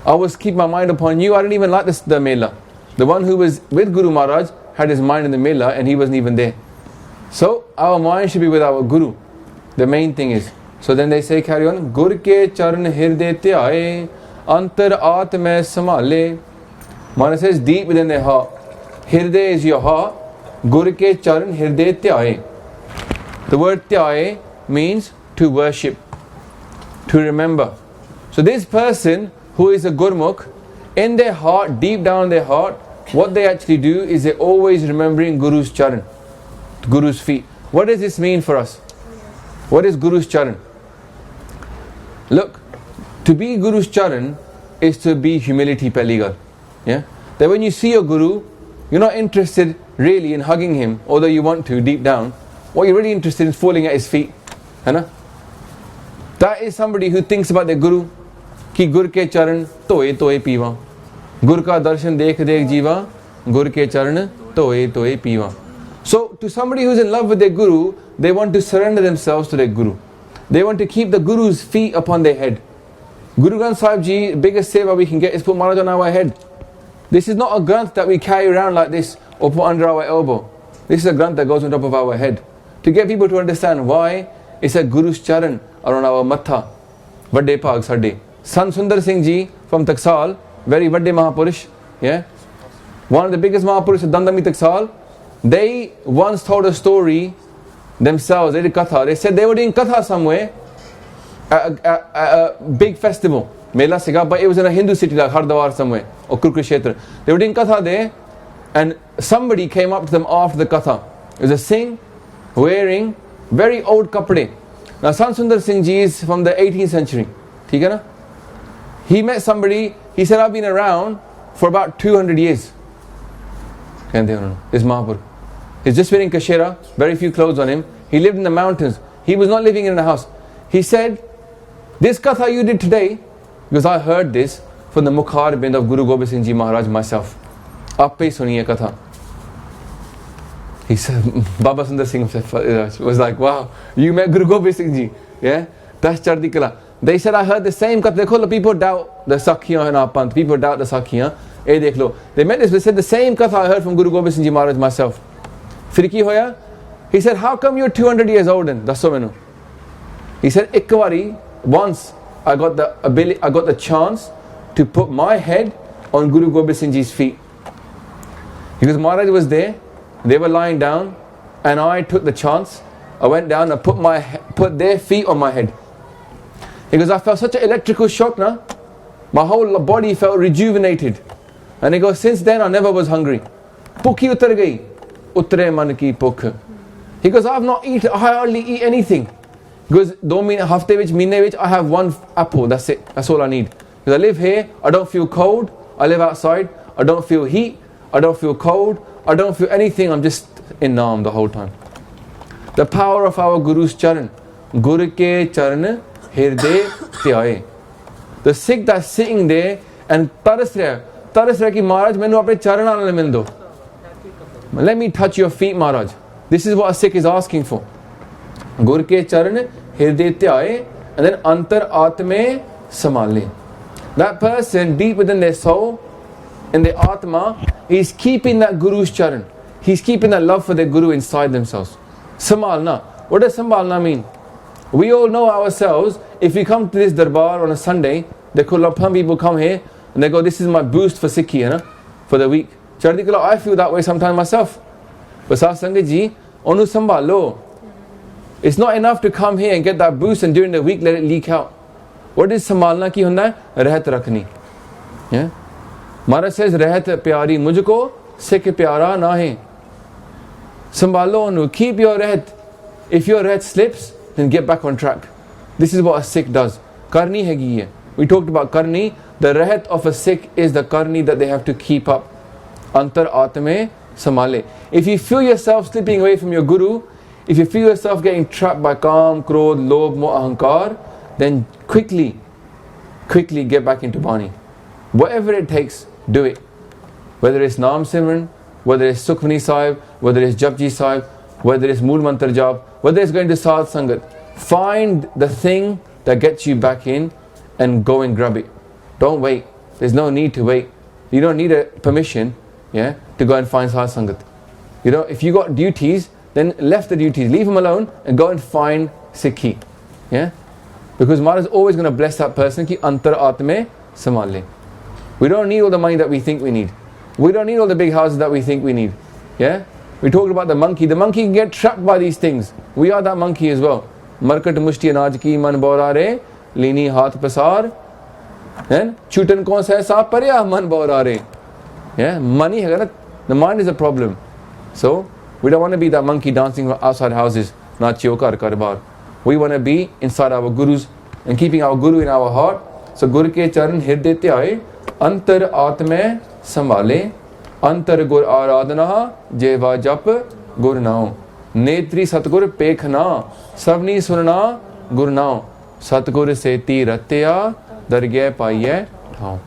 I was keep my mind upon you. I didn't even like the mela. The one who was with Guru Maharaj had his mind in the mela and he wasn't even there. So our mind should be with our Guru. The main thing is. So then they say, carry on. Gur ke charan hirde tyaaye antar atme samale. Maharaj says, deep within their heart. Hirde is your heart. Gur ke charan hirde tyaaye. The word tyaaye means to worship, to remember. So this person who is a Gurmukh, in their heart, deep down in their heart, what they actually do is they're always remembering Guru's charan, Guru's feet. What does this mean for us? What is Guru's charan? Look, to be Guru's charan is to be humility pehli gal. Yeah? That when you see your Guru, you're not interested really in hugging him, although you want to deep down. What you're really interested in is falling at his feet. Hai That is somebody who thinks about their Guru. Ki Gur ke charan toye toye piwa. Gur ka darshan dekh dekh jiva. Gur ke charan toye toye piwa. So to somebody who's in love with their Guru, they want to surrender themselves to their Guru. They want to keep the Guru's feet upon their head. Guru Granth Sahib Ji, biggest seva we can get is put Maharaj on our head. This is not a Granth that we carry around like this or put under our elbow. This is a Granth that goes on top of our head. To get people to understand why, it's a Guru's charan are on our matha. Vadde Bhag Sade. Sant Sundar Singh Ji from Taksal, very vadde Mahapurush, yeah, one of the biggest Mahapurush, Dandami Taksal, they once told a story themselves, they did Katha, they said they were doing Katha somewhere, at a big festival, Mela Siga, but it was in a Hindu city like Gurdwara somewhere, or Kurukshetra. They were doing Katha there, and somebody came up to them after the Katha. It was a Singh wearing very old kapde. Now Sant Sundar Singh Ji is from the 18th century. ठीक है ना? He met somebody, he said, I've been around for about 200 years. This Mahapur. He's just wearing kashera, very few clothes on him. He lived in the mountains. He was not living in a house. He said, this Katha you did today, because I heard this from the Hargobind of Guru Gobind Singh Ji Maharaj myself. Aap hi suniye Katha. He said, Baba Sundar Singh was like, wow, you met Guru Gobind Singh Ji. Yeah, that's Chardi Kala. They said, I heard the same Katha. Dekho, people doubt the Sakhiyan in our Panth. People doubt the Sakhiyan. They met this, they said the same Katha I heard from Guru Gobind Singh Ji Maharaj myself. Fir ki hoya? He said, how come you're 200 years old then? Dasso mainu. He said, Ikkwari, once I got the chance to put my head on Guru Gobind Singh Ji's feet. Because Maharaj was there, they were lying down, and I took the chance. I went down and put their feet on my head. Because I felt such an electrical shock now. My whole body felt rejuvenated. And he goes, since then I never was hungry. Pukhi utar gayi, utre man ki pukh. He goes, I hardly eat anything. He goes, 2 hafte vich, meene vich, I have 1 apple, that's it, that's all I need. Because I live here, I don't feel cold, I live outside, I don't feel heat, I don't feel cold, I don't feel anything, I'm just in Naam the whole time. The power of our Guru's charan. Guru ke charan hirde tyaye. The Sikh that's sitting there and taras raha ki Maharaj, mainu apne charan aale mil do. Let me touch your feet, Maharaj. This is what a Sikh is asking for. Guru ke charan hirde tyaye, and then antar atme samale. That person deep within their soul, in their atma, is keeping that Guru's charan. He's keeping that love for their Guru inside themselves. Samalna. What does Sambalna mean? We all know ourselves, if we come to this darbar on a Sunday, some people come here and they go, this is my boost for Sikhi, for the week. Chardi Kala, I feel that way sometimes myself. But Sasangat ji, onu sambalo. It's not enough to come here and get that boost and during the week let it leak out. What is Sambalna ki hunda hai? Rahat rakhni. Yeah? Maharaj says, Rahat pyari mujhko, Sikh pyara nahe. Sambalo onu, keep your rahat. If your rahat slips, then get back on track. This is what a Sikh does. Karni hegi hai. We talked about karni. The rahat of a Sikh is the karni that they have to keep up. Antar atme samale. If you feel yourself slipping away from your Guru, if you feel yourself getting trapped by Kam, Krodh, Lobh, Moh, Ahankar, then quickly get back into Bani. Whatever it takes, do it. Whether it's Naam Simran, whether it's Sukhmani Sahib, whether it's Japji Sahib, whether it's Mool Mantar Jap, whether it's going to Sadh Sangat. Find the thing that gets you back in and go and grab it. Don't wait. There's no need to wait. You don't need a permission, to go and find Sadh Sangat. If you got duties, then left the duties, leave them alone and go and find Sikhi. Because Maharaj is always going to bless that person ki antar atme samale. We don't need all the money that we think we need. We don't need all the big houses that we think we need. We talked about the monkey. The monkey can get trapped by these things. We are that monkey as well. Markat mushti anaj ki man borare, lini haath pasar. Chutan kaun sa hai saap parya man borare. Money hai na. The mind is a problem. So we don't want to be that monkey dancing outside houses. Nachiyo kar bar. We want to be inside our Gurus and keeping our Guru in our heart. So Guru ke charan hirde tyaye, antar atme sambale, antar gur aradhana, jeva jap gur nao. Netri satgur pekhna, sabni sunna gur nao. Satgur seti ratya, dargah paiye thao.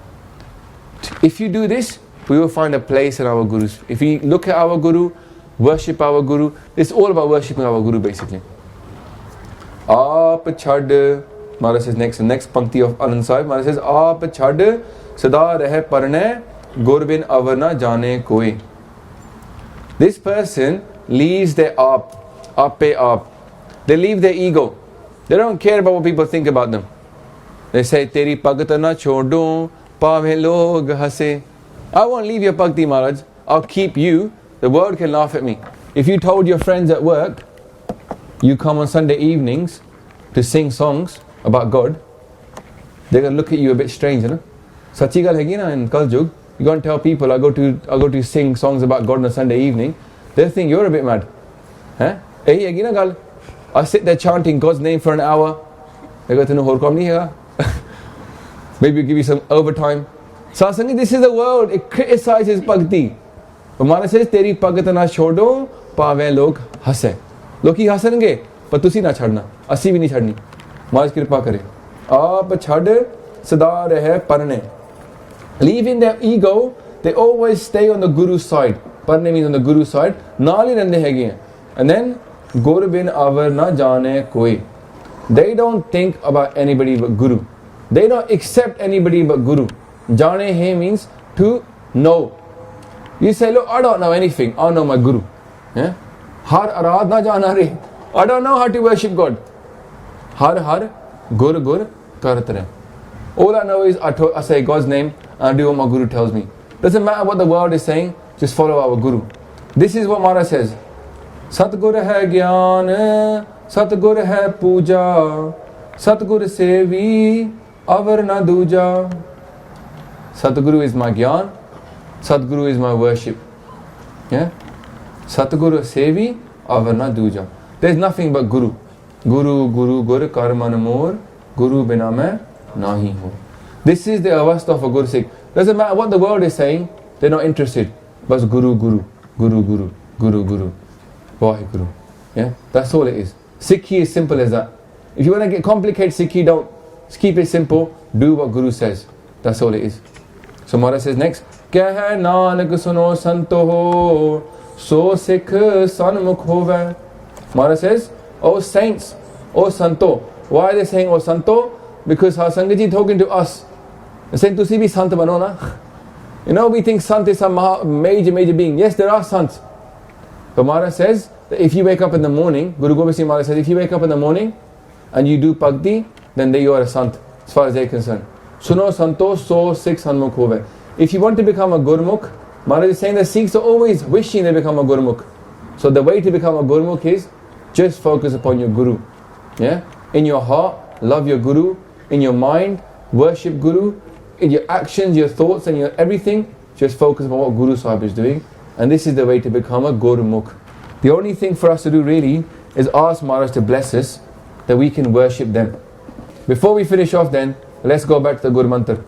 If you do this, we will find a place in our Gurus. If we look at our Guru, worship our Guru, it's all about worshipping our Guru basically. Aap chhad, Maharaj says next pankti of Anand Sahib, Maharaj says, Aap chhad, sada rahe parne, gur bin avar na jane koi. This person leaves their aap. They leave their ego. They don't care about what people think about them. They say, Teri pagat na chodu, Pave log hase. I won't leave your bhakti, Maharaj. I'll keep you. The world can laugh at me. If you told your friends at work, you come on Sunday evenings to sing songs about God, they're going to look at you a bit strange, you know. Sachi gal hai na in Kaljug. You go and tell people I go to sing songs about God on a Sunday evening. They'll think you're a bit mad. Huh? I sit there chanting God's name for an hour. They go to no horkom nahi hai. Maybe we'll give you some overtime. Satsangi, this is the world. It criticizes bhakti. But Maharaj says, Teri bhagat na chodo, pave log hase. Loki hasange, but tusi na chadna. Asi bhi nahi chadni. Maharaj kripa kare. Aap chad sada rahe parne. Leaving their ego, they always stay on the Guru's side. Parne means on the Guru's side. Naali rande hege. And then, Gur bin avar na jane koi. They don't think about anybody but Guru. They don't accept anybody but Guru. Jane hai means to know. You say, look, I don't know anything. I know my Guru. Yeah? Har arad na jana re. I don't know how to worship God. Har har gur gur karat rahe. All I know is I say God's name and I do what my Guru tells me. Doesn't matter what the world is saying, just follow our Guru. This is what Maharaj says. Satgur hai gyan, Satgur hai puja, Satgur sevi, avar na duja. Satguru is my gyan, Satguru is my worship. Yeah? Satguru sevi, avar na duja. There's nothing but Guru. Guru, Guru, Gur, Karman Mor, Guru bina main nahi ho. This is the avastha of a Gursikh. Doesn't matter what the world is saying, they're not interested. But Guru, Guru, Guru, Guru, Guru, Guru, Vaheguru. Yeah? That's all it is. Sikhi is simple as that. If you want to get complicated Sikhi, don't. Just keep it simple. Do what Guru says. That's all it is. So Maharaj says next, Kya hai nanak suno santo ho, so sikh sanmukh hove. Maharaj says, oh saints, oh santo. Why are they saying oh santo? Because our Sangaji talking to us. They're saying, tusi bhi sant bano na. You know, we think sant is some major being. Yes, there are sants. But Maharaj says that if you wake up in the morning, Guru Gobind Singh Maharaj says, if you wake up in the morning and you do bhakti, then there you are a sant, as far as they're concerned. Suno santo so sikh sanmukh hove. If you want to become a Gurmukh, Maharaj is saying that Sikhs are always wishing they become a Gurmukh. So the way to become a Gurmukh is just focus upon your Guru. Yeah? In your heart, love your Guru. In your mind, worship Guru. In your actions, your thoughts and your everything, just focus on what Guru Sahib is doing. And this is the way to become a Gurmukh. The only thing for us to do really is ask Maharaj to bless us that we can worship them. Before we finish off then, let's go back to the Guru Mantra.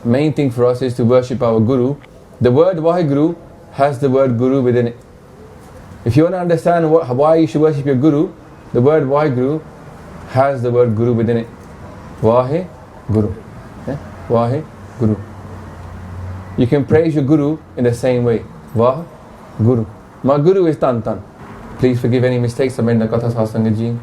Main thing for us is to worship our Guru. The word Vaheguru has the word Guru within it. If you want to understand why you should worship your Guru, the word Vaheguru has the word Guru within it. Vaheguru. Yeah? Vaheguru. You can praise your Guru in the same way. Vaheguru. My Guru is Tan Tan. Please forgive any mistakes I made in the Katha Satsanga ji.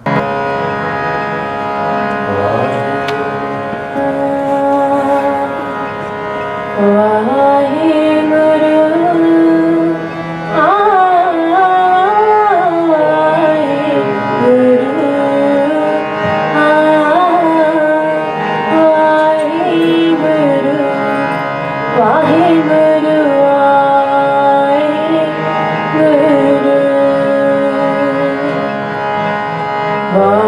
Wow.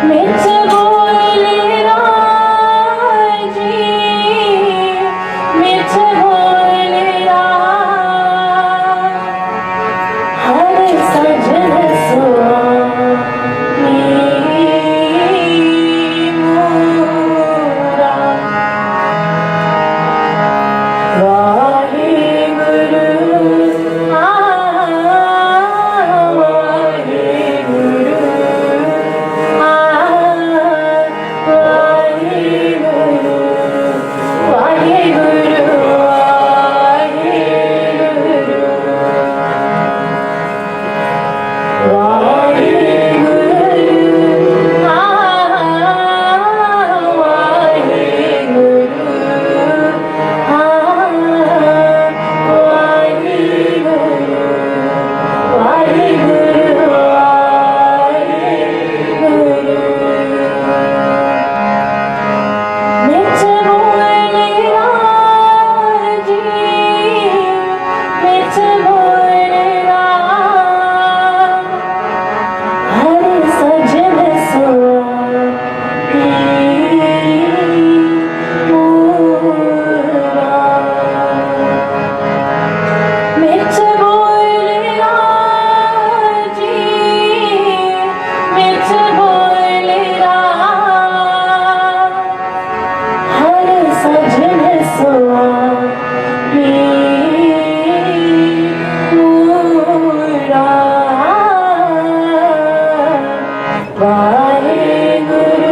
मिठ बोले राज जी, मिठ बोले राज, हर सजन सुहानी मोरा। वाहिगुरु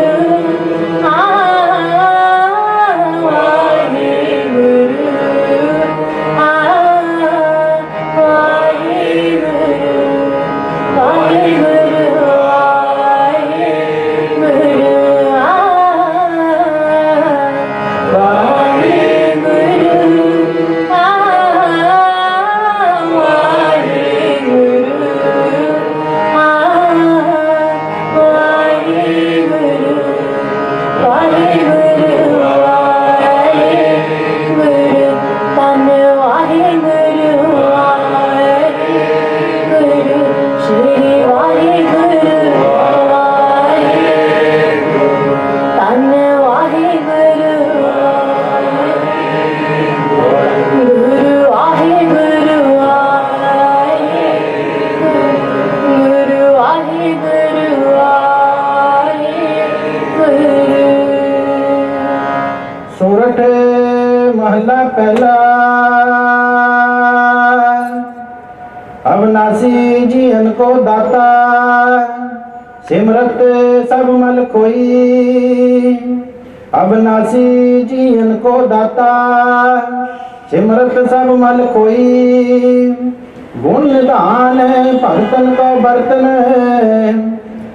महला पहला। अविनाशी जीवन को दाता, सिमरत सब मल कोई। अविनाशी जीवन को दाता, सिमरत सब मल कोई। गुण निधान भगतन को बर्तन,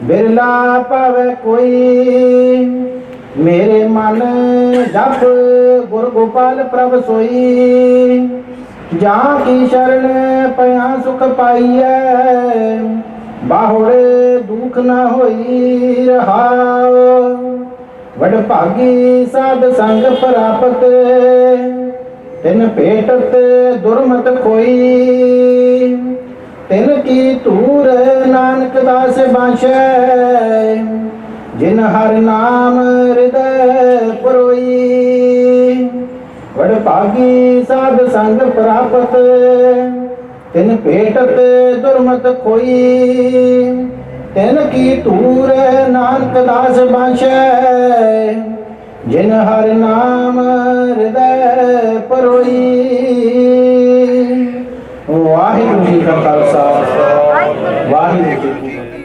बिरला पावे कोई। मेरे मन जप गुर गोपाल प्रभ सोई। जहाँ की शरण पया सुख पाइए, बाहुड़े दुख न होई रहाओ। वड भागी साध संग प्राप्त, तिन भेटत दुर्मत कोई। तिन की धूर नानक दास बांछै, जिन हर नाम हृदय पुरोई। वड भागी साध संग प्राप्त, तिन भेटत दुर्मत कोई। तिन की धूर नानक दास बांछै, जिन हर नाम हृदय पुरोई। वाहिगुरू जी का खालसा, वाहिगुरू जी की फतेह।